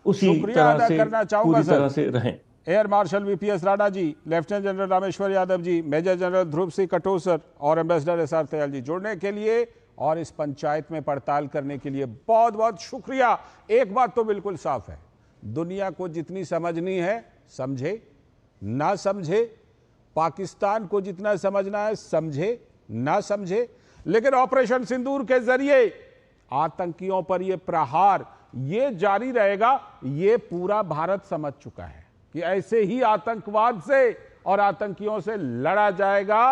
उसी तरह से पूरी तरह से रहें। Air marshal VPS Rana ji, lieutenant general Rameshwar Yadav जी, मेजर जनरल ध्रुव सिंह कटोसर और एम्बेसडर SR तयाल जी जुड़ने के लिए और इस पंचायत में पड़ताल करने के लिए बहुत बहुत शुक्रिया। एक बात तो बिल्कुल साफ है, दुनिया को जितनी समझनी है समझे, ना समझे, पाकिस्तान को जितना समझना है समझे, ना समझे, लेकिन ऑपरेशन सिंदूर के जरिए आतंकियों पर यह प्रहार ये जारी रहेगा। ये पूरा भारत समझ चुका है कि ऐसे ही आतंकवाद से और आतंकियों से लड़ा जाएगा,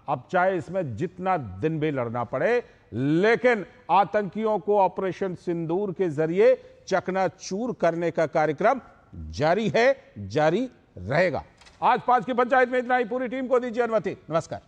अब चाहे इसमें जितना दिन भी लड़ना पड़े, लेकिन आतंकियों को ऑपरेशन सिंदूर के जरिए चकनाचूर करने का कार्यक्रम जारी है, जारी रहेगा। आज 5 की पंचायत में इतना ही। पूरी टीम को दीजिए अनुमति। नमस्कार।